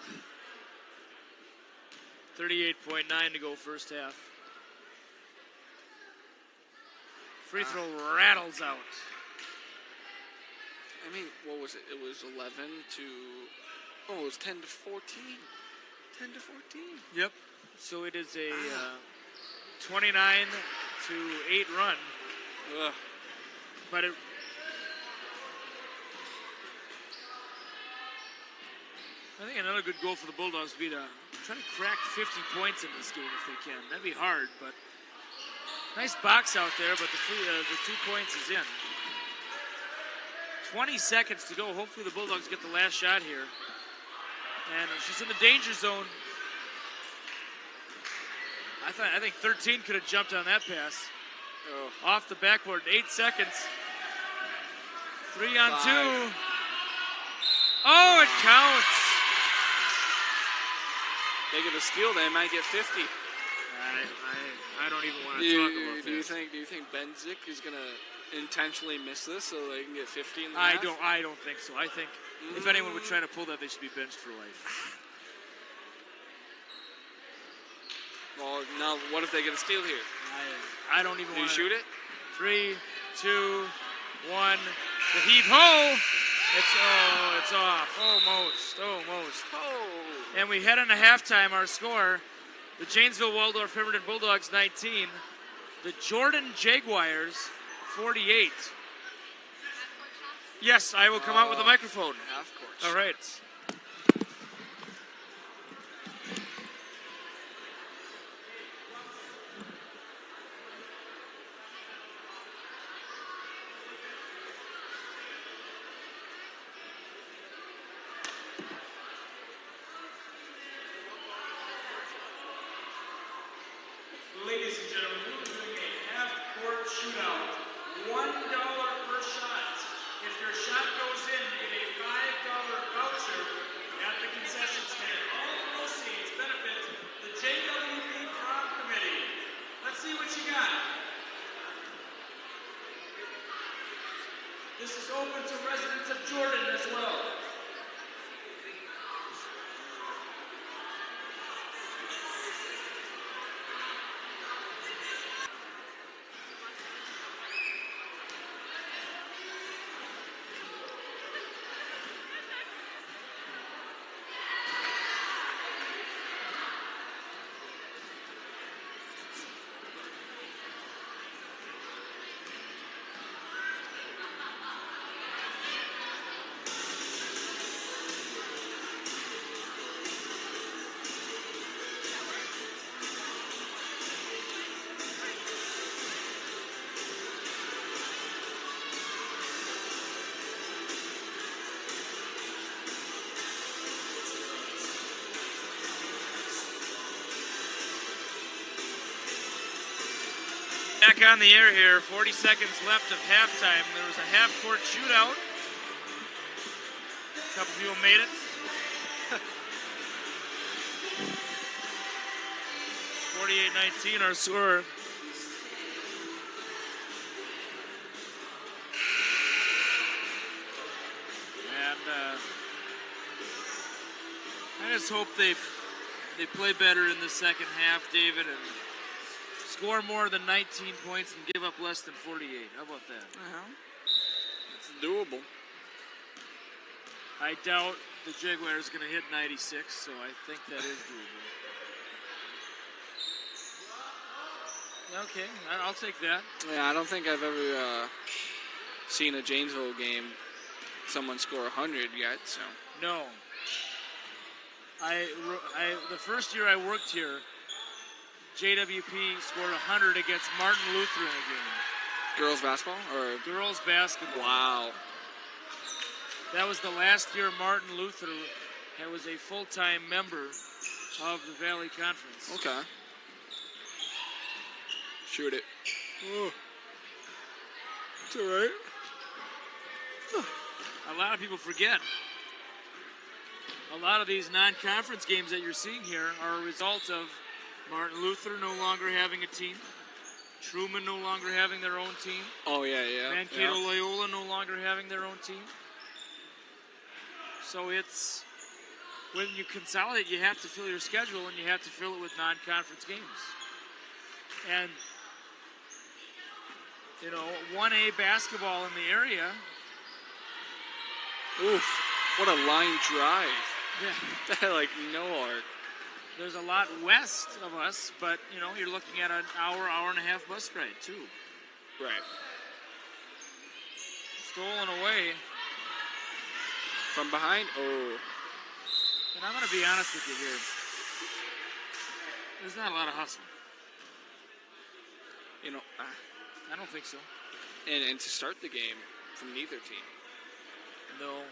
38.9 to go first half. Free throw rattles out. I mean, what was it? It was 11 to. Oh, it was 10 to 14. 10 to 14. Yep. So it is a 29 to 8 run. Ugh. But it. I think another good goal for the Bulldogs would be to try to crack 50 points in this game if they can. That'd be hard, but nice box out there. But the 2 points is in. 20 seconds to go. Hopefully the Bulldogs get the last shot here. And she's in the danger zone. I think 13 could have jumped on that pass. Oh. Off the backboard. 8 seconds. 3 on 5. 2. Oh, it counts. They get a steal, they might get 50. I don't even want to talk about Do you this. think Benzik is gonna intentionally miss this so they can get 50 in the I half? don't think so. I think if anyone would try to pull that, they should be benched for life. Well, now what if they get a steal here? I don't even Do you want to shoot it? 3, 2, 1. The heave ho! It's off. Almost. Oh. And we head into halftime. Our score: the Janesville Waldorf Pemberton Bulldogs 19, the Jordan Jaguars 48. Yes, I will come out with a microphone. Half court. All right. Ladies and gentlemen, we're doing a half-court shootout. $1 per shot. If your shot goes in, you get a $5 voucher at the concession stand. All proceeds benefit the JWP Prom Committee. Let's see what you got. This is open to residents of Jordan as well. Back on the air here, 40 seconds left of halftime. There was a half-court shootout. A couple people made it. 48-19 our score. And I just hope they play better in the second half, David, and score more than 19 points and give up less than 48. How about that? It's doable. I doubt the Jaguars going to hit 96, so I think that is doable. Okay, I'll take that. Yeah, I don't think I've ever seen a Janesville game someone score 100 yet. So No. The first year I worked here, JWP scored 100 against Martin Luther in a game. girls basketball or Girls basketball. wow. That was the last year Martin Luther was a full-time member of the Valley Conference. Okay. Shoot it. It's all right. A lot of people forget. A lot of these non-conference games that you're seeing here are a result of Martin Luther no longer having a team, Truman no longer having their own team, Oh, yeah. Mankato Loyola no longer having their own team. So it's, when you consolidate, you have to fill your schedule, and you have to fill it with non-conference games. And, 1A basketball in the area. Oof. What a line drive. Yeah. Like no arc. There's a lot west of us, but, you're looking at an hour and a half bus ride, too. Right. Stolen away. From behind? Oh. And I'm going to be honest with you here. There's not a lot of hustle. I don't think so. And to start the game from neither team. No.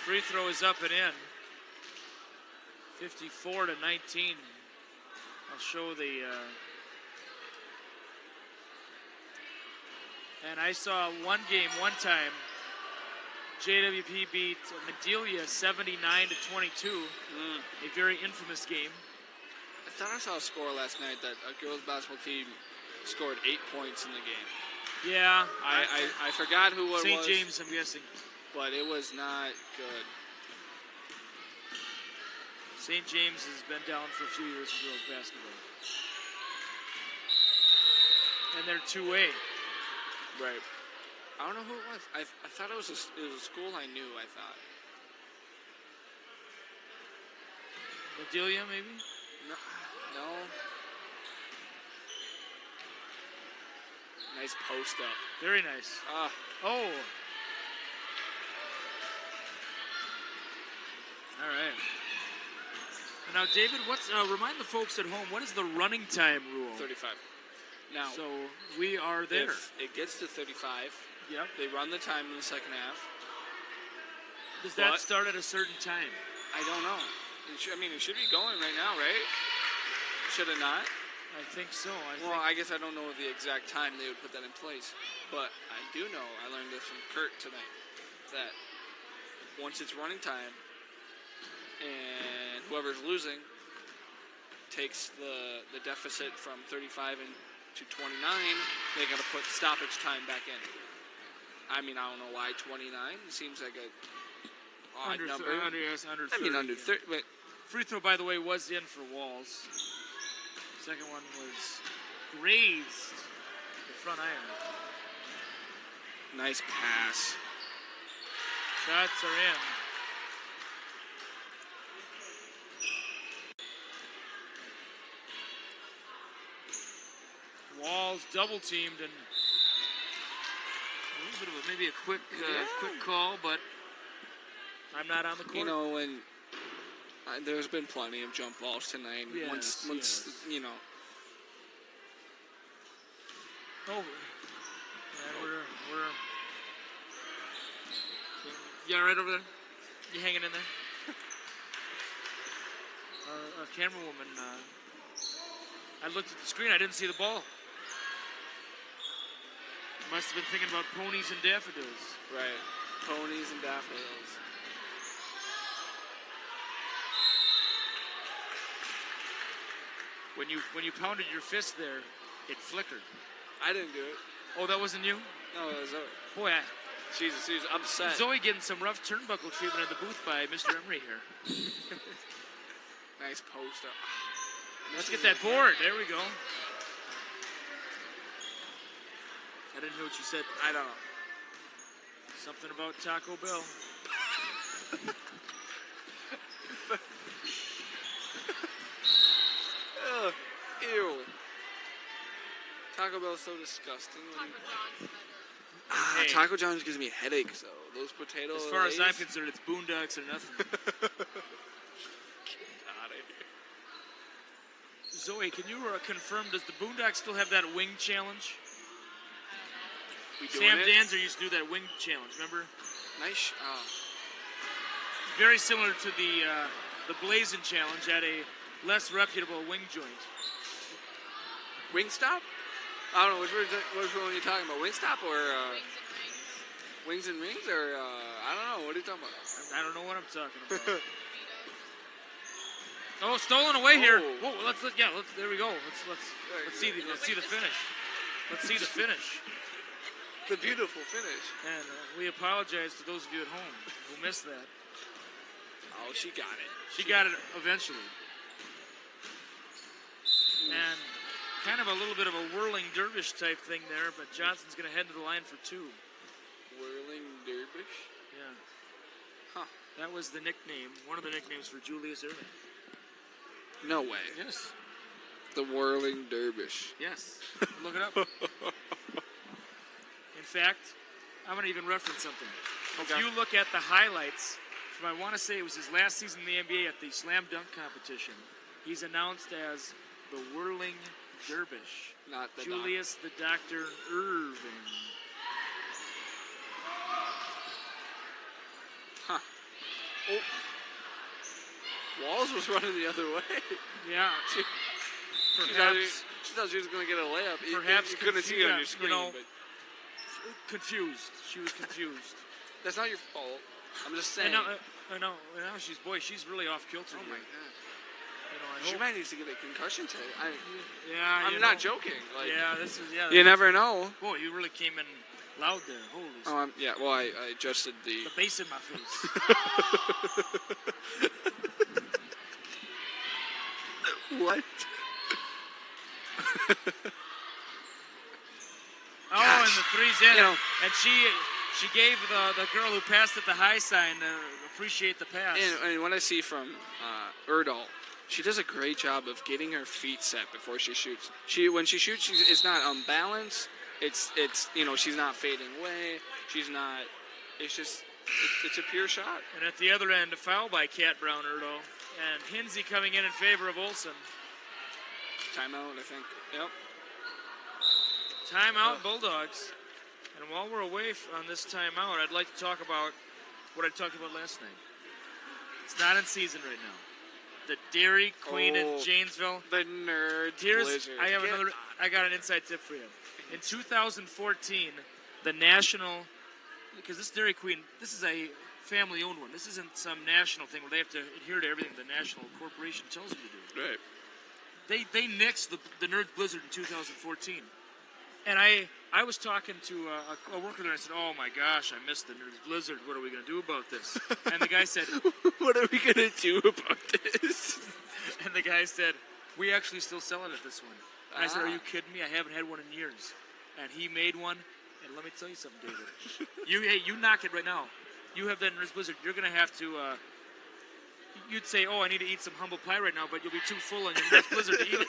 Free throw is up and in. 54 to 19. I'll show the. And I saw one game one time. JWP beat Medelia 79 to 22. A very infamous game. I thought I saw a score last night that a girls basketball team scored 8 points in the game. Yeah. I forgot who it was. St. James, I'm guessing. But it was not good. St. James has been down for a few years in girls basketball. And they're 2A. Right. I don't know who it was. I thought it was a school I knew, I thought. Medelia, maybe? No. Nice post up. Very nice. Oh. All right. Now, David, remind the folks at home, what is the running time rule? 35. Now, So we are there. if it gets to 35, Yep. they run the time in the second half. Does that But- start at a certain time? I don't know. It should be going right now, right? Should it not? I think so. I guess I don't know the exact time they would put that in place. But I do know, I learned this from Kurt tonight, that once it's running time and whoever's losing takes the deficit from 35 to 29, they got to put stoppage time back in. I mean, I don't know why 29. It seems like a odd number. Under 30. Under 30, but Free throw, by the way, was in for Walls. Second one was grazed the front iron. nice pass. Shots are in. Walls double teamed and a little bit of maybe a quick call, but I'm not on the court. You know, when there's been plenty of jump balls tonight. Yes, once yes. you know. Oh, and we're yeah, right over there. You hanging in there? Our camera woman. I looked at the screen. I didn't see the ball. Must have been thinking about ponies and daffodils. Right. Ponies and daffodils. When you pounded your fist there, it flickered. I didn't do it. Oh, that wasn't you? No, it was Zoe. Boy, She's upset. Zoe getting some rough turnbuckle treatment in the booth by Mr. Emery here. Nice post up. Let's get that board. There we go. I didn't hear what you said. I don't know. Something about Taco Bell. Ugh, ew. Taco Bell's so disgusting. Hey. Taco John's gives me headaches, though. Those potatoes. As far as I'm concerned, it's Boondocks or nothing. Zoe, can you confirm, does the Boondocks still have that wing challenge? Sam Danzer used to do that wing challenge, remember? Nice. Very similar to the Blazing challenge at a less reputable wing joint. Wingstop? I don't know, which one are you talking about? Wingstop or Wings and Rings? Or, I don't know, what are you talking about? I don't know what I'm talking about. Oh, stolen away here. Whoa, there we go. Let's see the finish. Let's see the finish. The beautiful finish. And we apologize to those of you at home who missed that. Oh, she got it. She got it eventually. And kind of a little bit of a whirling dervish type thing there, but Johnson's going to head to the line for 2. Whirling dervish? Yeah. Huh. That was the nickname, one of the nicknames for Julius Erving. No way. Yes. The whirling dervish. Yes. Look it up. In fact, I'm going to even reference something. Okay. If you look at the highlights from, I want to say it was his last season in the NBA at the slam dunk competition, he's announced as the whirling dervish. Not the Julius the Dr. Erving. Huh. Oh. Walls was running the other way. Yeah. She thought she was going to get a layup. Perhaps you couldn't see it on your screen. But confused. She was confused. that's not your fault. I'm just saying. I know. She's really off kilter. Oh here. my god. You know, She might need to get a concussion today. I'm not joking. Like, You you never know. Boy, you really came in loud there. Holy. Oh, yeah. Well, I adjusted the bass in my face. What? Oh, and the three's in. You know, and she gave the girl who passed it the high sign to appreciate the pass. and what I see from Erdal, she does a great job of getting her feet set before she shoots. When she shoots, it's not unbalanced. It's she's not fading away. She's not. It's just it's a pure shot. And at the other end, a foul by Cat Brown Erdal. And Hinsey coming in favor of Olsen. Timeout, I think. Yep. Timeout, Bulldogs. And while we're away on this timeout, I'd like to talk about what I talked about last night. It's not in season right now. The Dairy Queen in Janesville. The nerd blizzard. I got an inside tip for you. In 2014, the national, because this Dairy Queen, this is a family-owned one. This isn't some national thing where they have to adhere to everything the national corporation tells them to do. Right. They nixed the Nerds Blizzard in 2014. And I was talking to a worker there and I said, oh my gosh, I missed the Nerds Blizzard. What are we going to do about this? And the guy said, what are we going to do about this? And the guy said, we actually still sell it at this one. And I said, are you kidding me? I haven't had one in years. And he made one. And let me tell you something, David. You knock it right now. You have that Nerds Blizzard. You're going to have to... you'd say, oh, I need to eat some humble pie right now, but you'll be too full on your Nerds Blizzard to eat it.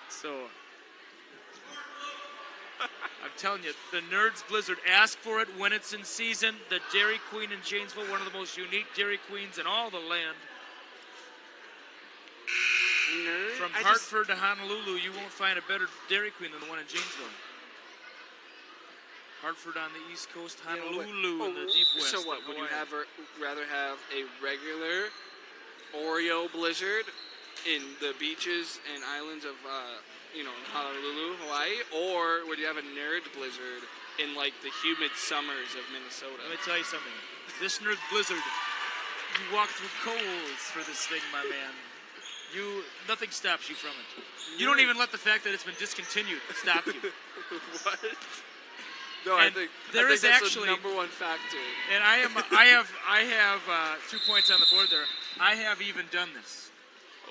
So, I'm telling you, the Nerds Blizzard, ask for it when it's in season. The Dairy Queen in Janesville, one of the most unique Dairy Queens in all the land. From Hartford to Honolulu, you won't find a better Dairy Queen than the one in Janesville. Hartford on the East Coast, Honolulu in the Deep West. So what, would you rather have a regular Oreo Blizzard in the beaches and islands of, Honolulu, Hawaii? Or would you have a Nerd Blizzard in, like, the humid summers of Minnesota? Let me tell you something. This Nerd Blizzard, you walk through coals for this thing, my man. Nothing stops you from it. You don't even let the fact that it's been discontinued stop you. What? No, And I think that's actually the number one factor. And I have 2 points on the board there. I have even done this.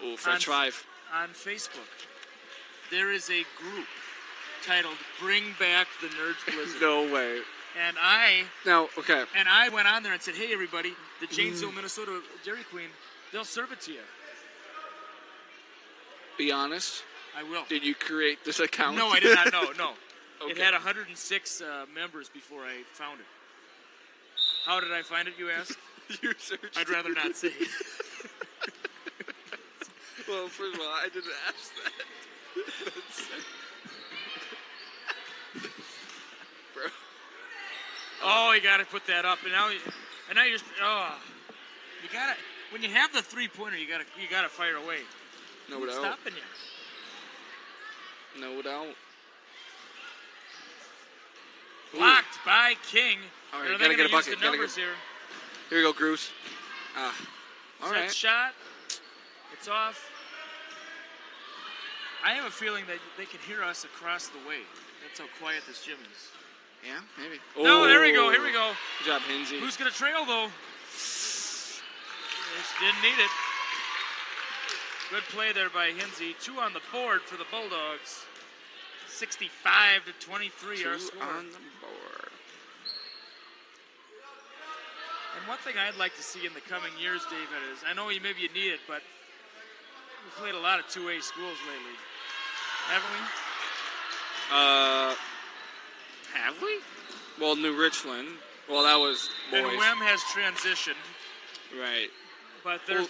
Oh, French 5. On Facebook. There is a group titled Bring Back the Nerds Blizzard. No way. And I went on there and said, hey everybody, the Janesville, Minnesota Dairy Queen, they'll serve it to you. Be honest. I will. Did you create this account? No, I did not. No. Okay. It had 106 members before I found it. How did I find it, you ask? You searched. I'd rather not say. Well, first of all, I didn't ask that. Bro. Oh, you got to put that up, and now you're. Oh, you got it. when you have the 3-pointer, you gotta fire away. No Who's doubt. stopping you? No doubt. Ooh. Blocked by King. All right, Are gotta they get a gonna use bucket. the numbers here? Here we go, Bruce. Ah. All Set right. shot. It's off. I have a feeling that they can hear us across the way. That's how quiet this gym is. Yeah, maybe. No, there we go. Here we go. Good job, Hinsey. Who's going to trail, though? Didn't need it. Good play there by Hinsey. 2 on the board for the Bulldogs. 65-23 our 2 score. on the board. And one thing I'd like to see in the coming years, David, is I know maybe you need it, but we've played a lot of 2A schools lately. Haven't we? Have we? Well, New Richland. Well, that was boys. And WEM has transitioned, Right. but there's...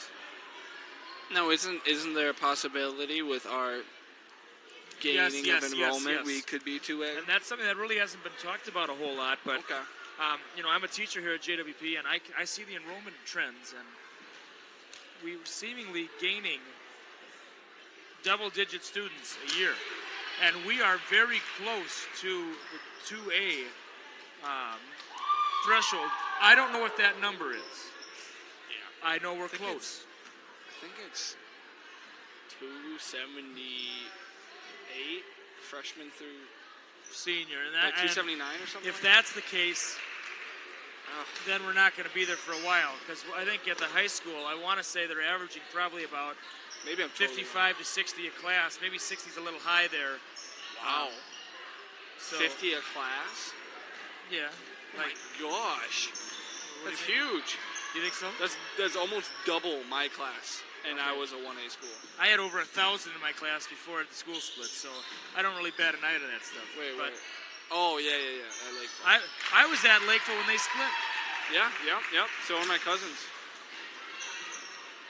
No, isn't there a possibility with our gaining Yes, of enrollment yes. we could be 2A? And that's something that really hasn't been talked about a whole lot, but Okay. I'm a teacher here at JWP, and I see the enrollment trends, and we're seemingly gaining double-digit students a year, and we are very close to the 2A threshold. I don't know what that number is. Yeah. I know we're think close. I think it's 278 freshmen through Senior, and that, like 279 or something. if like that's the case, that? then we're not going to be there for a while, because I think at the high school, I want to say they're averaging probably about Maybe I'm totally 55 to 60 a class. Maybe 60 is a little high there. Wow. So 50 a class? yeah, Oh my like gosh. what That's do you huge. think? You think so? That's almost double my class, and I was a 1A school. I had over 1,000 in my class before the school split, so I don't really bat an eye to that stuff. Wait. But Oh, yeah. I like that. I was at Lakeville when they split, Yeah. So are my cousins.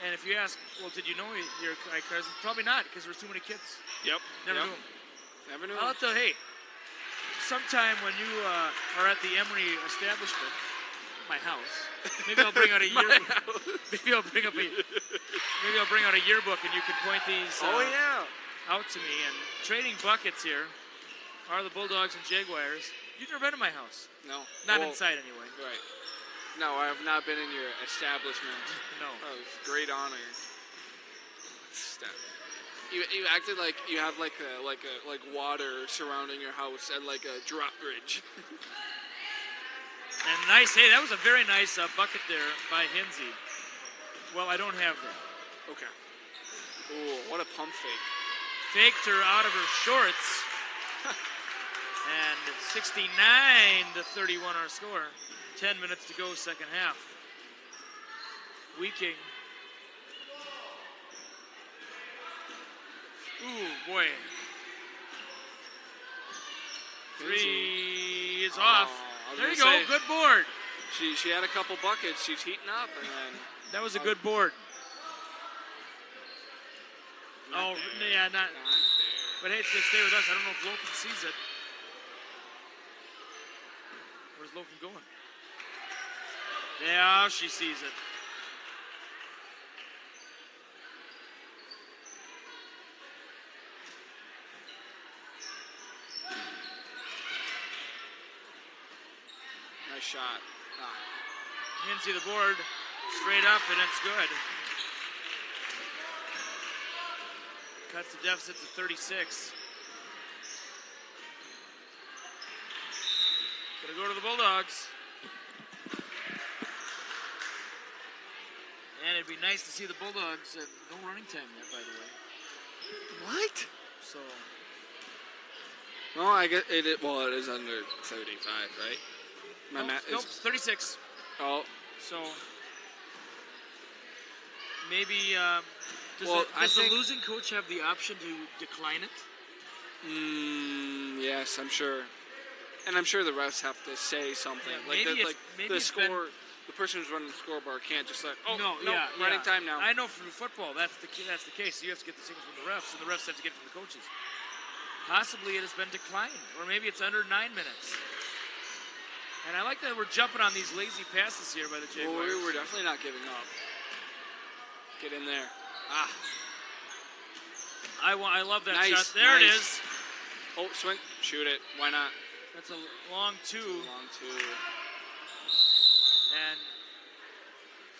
and if you ask, well, did you know your cousins? Probably not, because there was too many kids. Yep. Never yep. knew 'em. Never knew. I'll tell you, hey, sometime when you are at the Emory establishment, my house, maybe I'll bring out a yearbook. Maybe I'll bring out a yearbook, and you can point these Oh, yeah. out to me. And trading buckets here are the Bulldogs and Jaguars. You've never been to my house, No. not Well, inside anyway. Right. No, I have not been in your establishment. No. Oh, it's a great honor. You acted like you have like water surrounding your house and like a drop bridge. And nice, hey, that was a very nice bucket there by Hinsey. Well, I don't have that. Okay. Ooh, what a pump fake. Faked her out of her shorts. And 69-31 our score. 10 minutes to go, second half. Weeking. Ooh, boy. 3 is off. I was There you gonna go, say, good board. She had a couple buckets. She's heating up, and then That was a good board. not Oh, there. yeah, not. Not there. But hey, just stay with us. I don't know if Logan sees it. Where's Logan going? Yeah, she sees it. Nice shot. Ah. Hinsey the board, straight up, and it's good. Cuts the deficit to 36. Gonna go to the Bulldogs. And it'd be nice to see the Bulldogs. No running time yet, by the way. What? So, Well, I guess it is under 35, right? My nope, math nope, is. 36. Oh, So, maybe, does Well, I the think- losing coach have the option to decline it? yes, I'm sure. And I'm sure the refs have to say something. Yeah, like maybe the, it's- like maybe the it's been- score, the person who's running the scoreboard can't just like, oh, No, no, yeah, running yeah. time now. I know from football that's the case. You have to get the signals from the refs, and the refs have to get it from the coaches. Possibly it has been declined, or maybe it's under 9 minutes. And I like that we're jumping on these lazy passes here by the Well, Jaguars. we're definitely not giving up. Get in there. Ah, I love that Nice, shot. There it nice. is. oh, swing, shoot it. Why not? That's a long two. Long two. And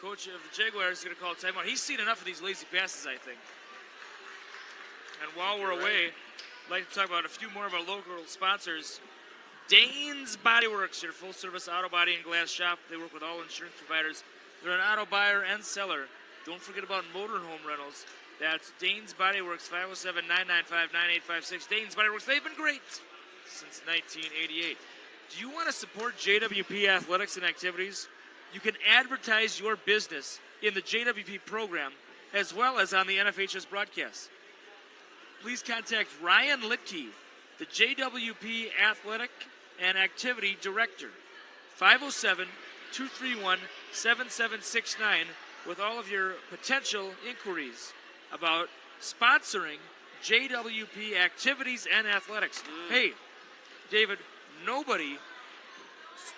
coach of the Jaguars is going to call timeout. He's seen enough of these lazy passes, I think. And while we're you're away, I'd like to talk about a few more of our local sponsors. Dane's Body Works, your full-service auto body and glass shop. They work with all insurance providers. They're an auto buyer and seller. Don't forget about motorhome rentals. That's Dane's Body Works, 507-995-9856. Dane's Body Works, they've been great since 1988. Do you want to support JWP athletics and activities? You can advertise your business in the JWP program as well as on the NFHS broadcast. Please contact Ryan Litke, the JWP Athletic and Activity Director, 507-231-7769 with all of your potential inquiries about sponsoring JWP activities and athletics. Hey, David, nobody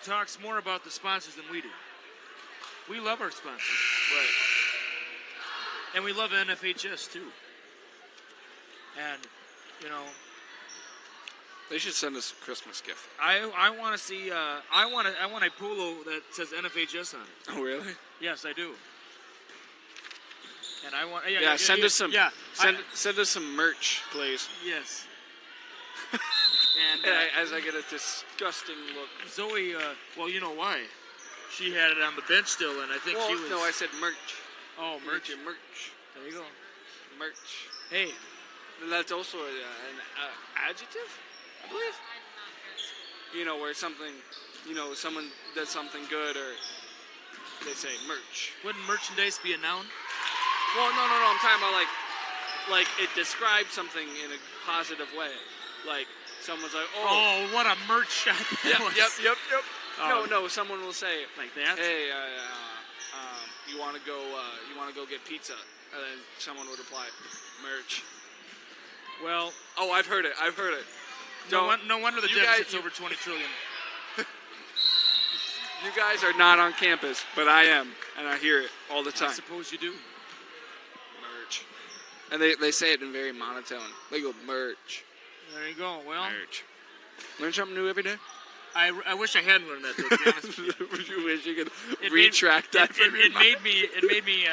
talks more about the sponsors than we do. We love our sponsors. Right. And we love NFHS too. And, you know, They should send us a Christmas gift. I want to see I want a polo that says NFHS on it. Oh, really? Yes, I do. And I want Send us some. Yeah, Send us some merch, please. yes. And As I get a disgusting look. Zoe, well, you know why? She had it on the bench still, and I think Well, she was. no, I said merch. Oh, merch. Your merch. There you go. Merch. Hey, And that's also an adjective, I believe. You know, where something, someone does something good, or they say merch. wouldn't merchandise be a noun? Well, no. I'm talking about like it describes something in a positive way. Like someone's like, Oh, what a merch shot that was. Yep. Oh. No. Someone will say, Like that? hey, you want to go get pizza? And then someone would reply, merch. Well, Oh, I've heard it. no wonder the you deficit's guys- over 20 trillion. You guys are not on campus, but I am, and I hear it all the I time. suppose you do. Merch. And they say it in very monotone. They go, merch. There you go. Well, Merch. Learn something new every day? I wish I hadn't learned that, though, to be honest with you. You wish you could It retract made, that from your it mind. made me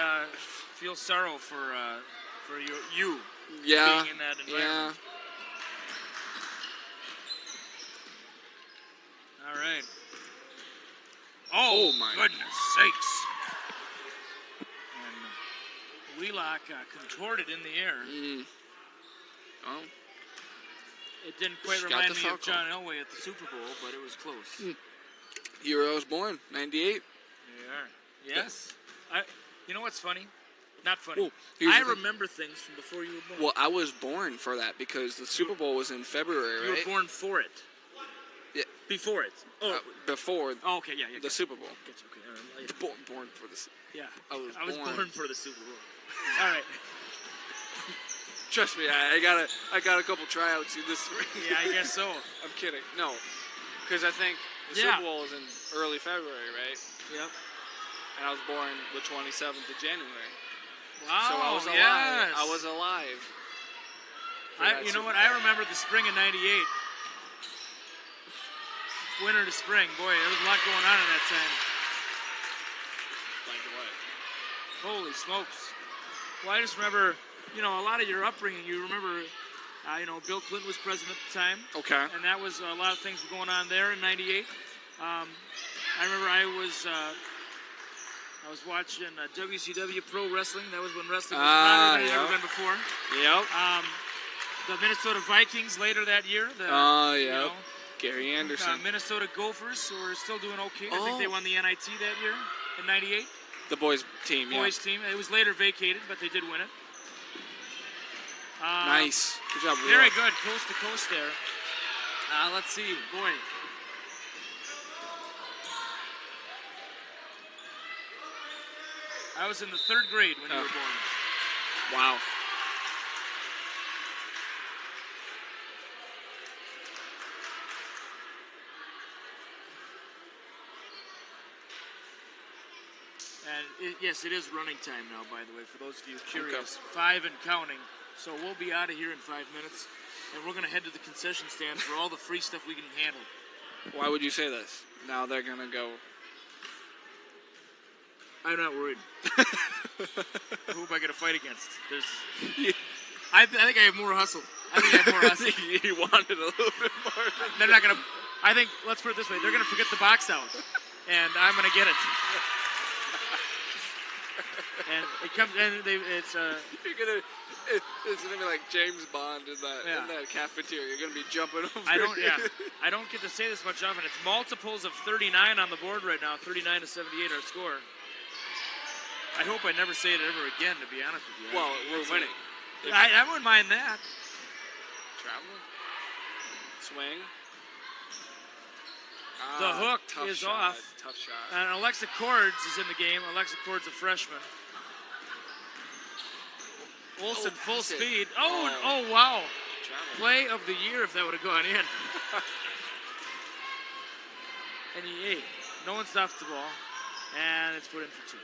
feel sorrow for you Yeah. being in that Yeah. environment. All right. Oh, my goodness sakes! And Wheelock contorted in the air. Oh. It didn't quite Got remind the me foul of call. John Elway at the Super Bowl, but it was close. Year I was born, 98. They are. Yes. You know what's funny? Not funny. Well, here's I the thing. remember things from before you were born. Well, I was born for that because the Super Bowl was in February, you right? were born for it. Yeah. Before it. Oh. Before Oh, okay. Yeah. the Super Bowl. Gotcha, okay. All right. Born for this. Yeah. I was born born. for the Super Bowl. All right. Trust me, I got a couple tryouts this spring. Yeah, I guess so. I'm kidding. No, because I think the Yeah. Super Bowl is in early February, right? Yep. And I was born the 27th of January. Wow. So I was alive. yes. I was alive. for that You know Super what? Bowl. I remember the spring of '98. Winter to spring. Boy, there was a lot going on in that time. Like what? Holy smokes. Well, I just remember, a lot of your upbringing. You remember, Bill Clinton was president at the time. Okay. And that was a lot of things were going on there in '98. I remember I was watching WCW Pro Wrestling. That was when wrestling was hotter than it had ever yeah. been before. Yep. The Minnesota Vikings later that year. Oh, you yep. know, Gary Anderson. Minnesota Gophers were still doing okay. I think they Oh. won the NIT that year in '98. The boys team, yeah. Boys team. It was later vacated, but they did win it. Nice. Good job, Will. Very good, coast to coast there. Let's see, boy. I was in the 3rd grade when you were born. Wow. And Yes, it is running time now, by the way, for those of you curious. 5 and counting. So we'll be out of here in 5 minutes, and we're going to head to the concession stand for all the free stuff we can handle. Why would you say this? Now they're going to go. I'm not worried. Who am I going to fight against? I think I have more hustle. I think I have more hustle. You wanted a little bit more. They're not going to. I think, let's put it this way, they're going to forget the box out, and I'm going to get it. And it comes, and it's It's gonna be like James Bond in that cafeteria. You're gonna be jumping over. I don't get to say this much often. It's multiples of 39 on the board right now. 39 to 78 our score. I hope I never say it ever again, to be honest with you. Well, we're winning. I wouldn't mind that. Travel. Swing. The hook is shot. off. Tough shot. And Alexa Cords is in the game. Alexa Cords, a freshman. Olsen, full speed. Oh, wow. Travel. Play of the year if that would have gone in. And he ate. No one stops the ball. And it's put in for 2. I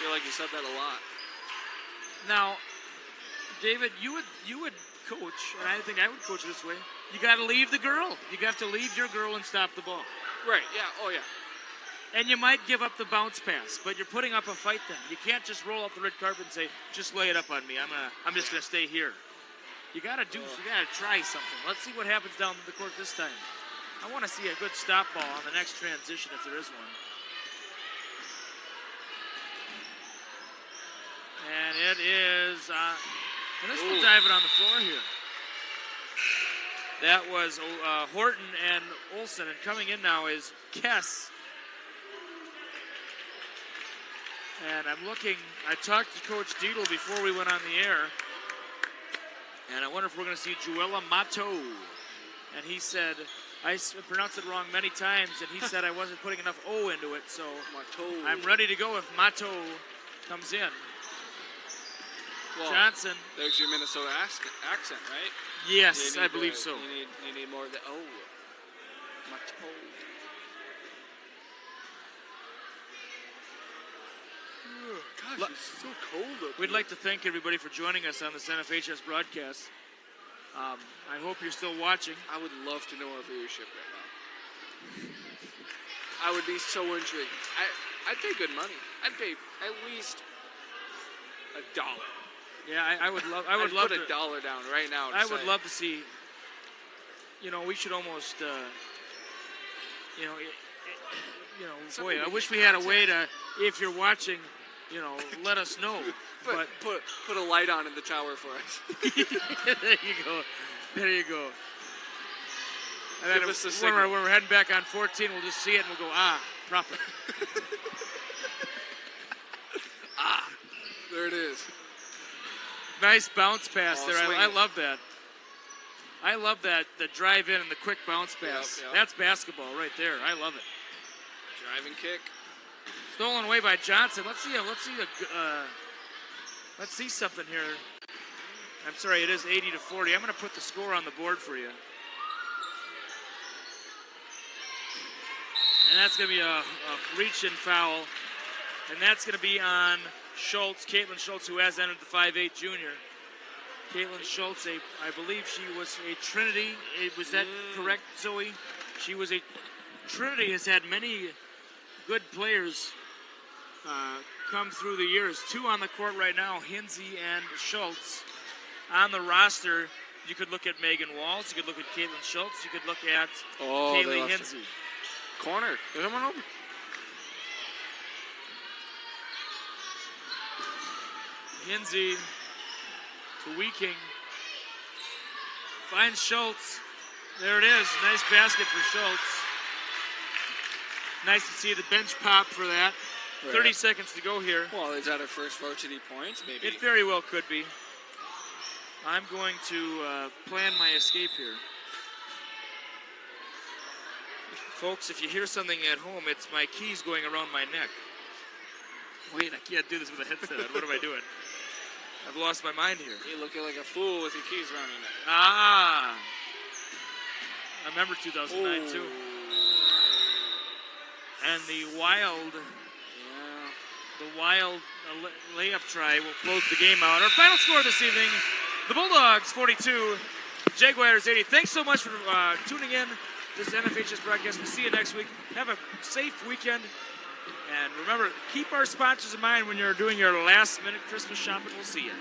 feel like you said that a lot. Now, David, you would coach, and I think I would coach this way. You got to leave the girl. You have to leave your girl and stop the ball. Right, yeah, oh yeah. And you might give up the bounce pass, but you're putting up a fight then. You can't just roll off the red carpet and say, just lay it up on me. I'm just gonna stay here. You gotta try something. Let's see what happens down the court this time. I want to see a good stop ball on the next transition if there is one. And it is, and they're still diving on the floor here. That was Horton and Olsen, and coming in now is Kess. And I'm looking, I talked to Coach Dietl before we went on the air, and I wonder if we're going to see Juela Mato. And he said, I pronounced it wrong many times, and he said I wasn't putting enough O into it, so Mato. I'm ready to go if Mato comes in. Well, Johnson. There's your Minnesota accent, right? Yes, I believe so. You need more of the O. Mato. Gosh, it's so cold up We'd here. like to thank everybody for joining us on this NFHS broadcast. I hope you're still watching. I would love to know our viewership right now. I would be so intrigued. I'd pay good money. I'd pay at least $1. Yeah, I would love. I I'd would love put to. $1 down right now. I would love to see. You know, we should almost. Boy, I wish we had a way to. If you're watching, let us know. But put a light on in the tower for us. There you go. There you go. And Give us the when signal. we're heading back on 14, we'll just see it and we'll go, proper. There it is. Nice bounce pass Oh, there. I swinging. love that. I love that, the drive in and the quick bounce pass. Yep. That's basketball right there. I love it. Driving kick. Stolen away by Johnson. Let's see something here. I'm sorry, it is 80 to 40. I'm going to put the score on the board for you. And that's going to be a reach-in foul. And that's going to be on Schultz, Caitlin Schultz, who has entered the 5'8 junior. Caitlin Schultz, I believe she was a Trinity. Was that correct, Zoe? She was a Trinity. Has had many good players come through the years. 2 on the court right now, Hinsey and Schultz. On the roster, you could look at Megan Walls. You could look at Caitlin Schultz. You could look at Kaylee Hinsey. Corner. There's someone open. Hinsey to Weeking. Finds Schultz. There it is. Nice basket for Schultz. Nice to see the bench pop for that. Right. 30 seconds to go here. Well, is that her first varsity points? Maybe. It very well could be. I'm going to plan my escape here. Folks, if you hear something at home, it's my keys going around my neck. Wait, I can't do this with a headset on. What am I doing? I've lost my mind here. You're looking like a fool with your keys around your neck. I remember 2009 too. And the Wild the wild layup try will close the game out. Our final score this evening, the Bulldogs 42, Jaguars 80. Thanks so much for tuning in this NFHS broadcast. We'll see you next week. Have a safe weekend. And remember, keep our sponsors in mind when you're doing your last-minute Christmas shopping. We'll see you.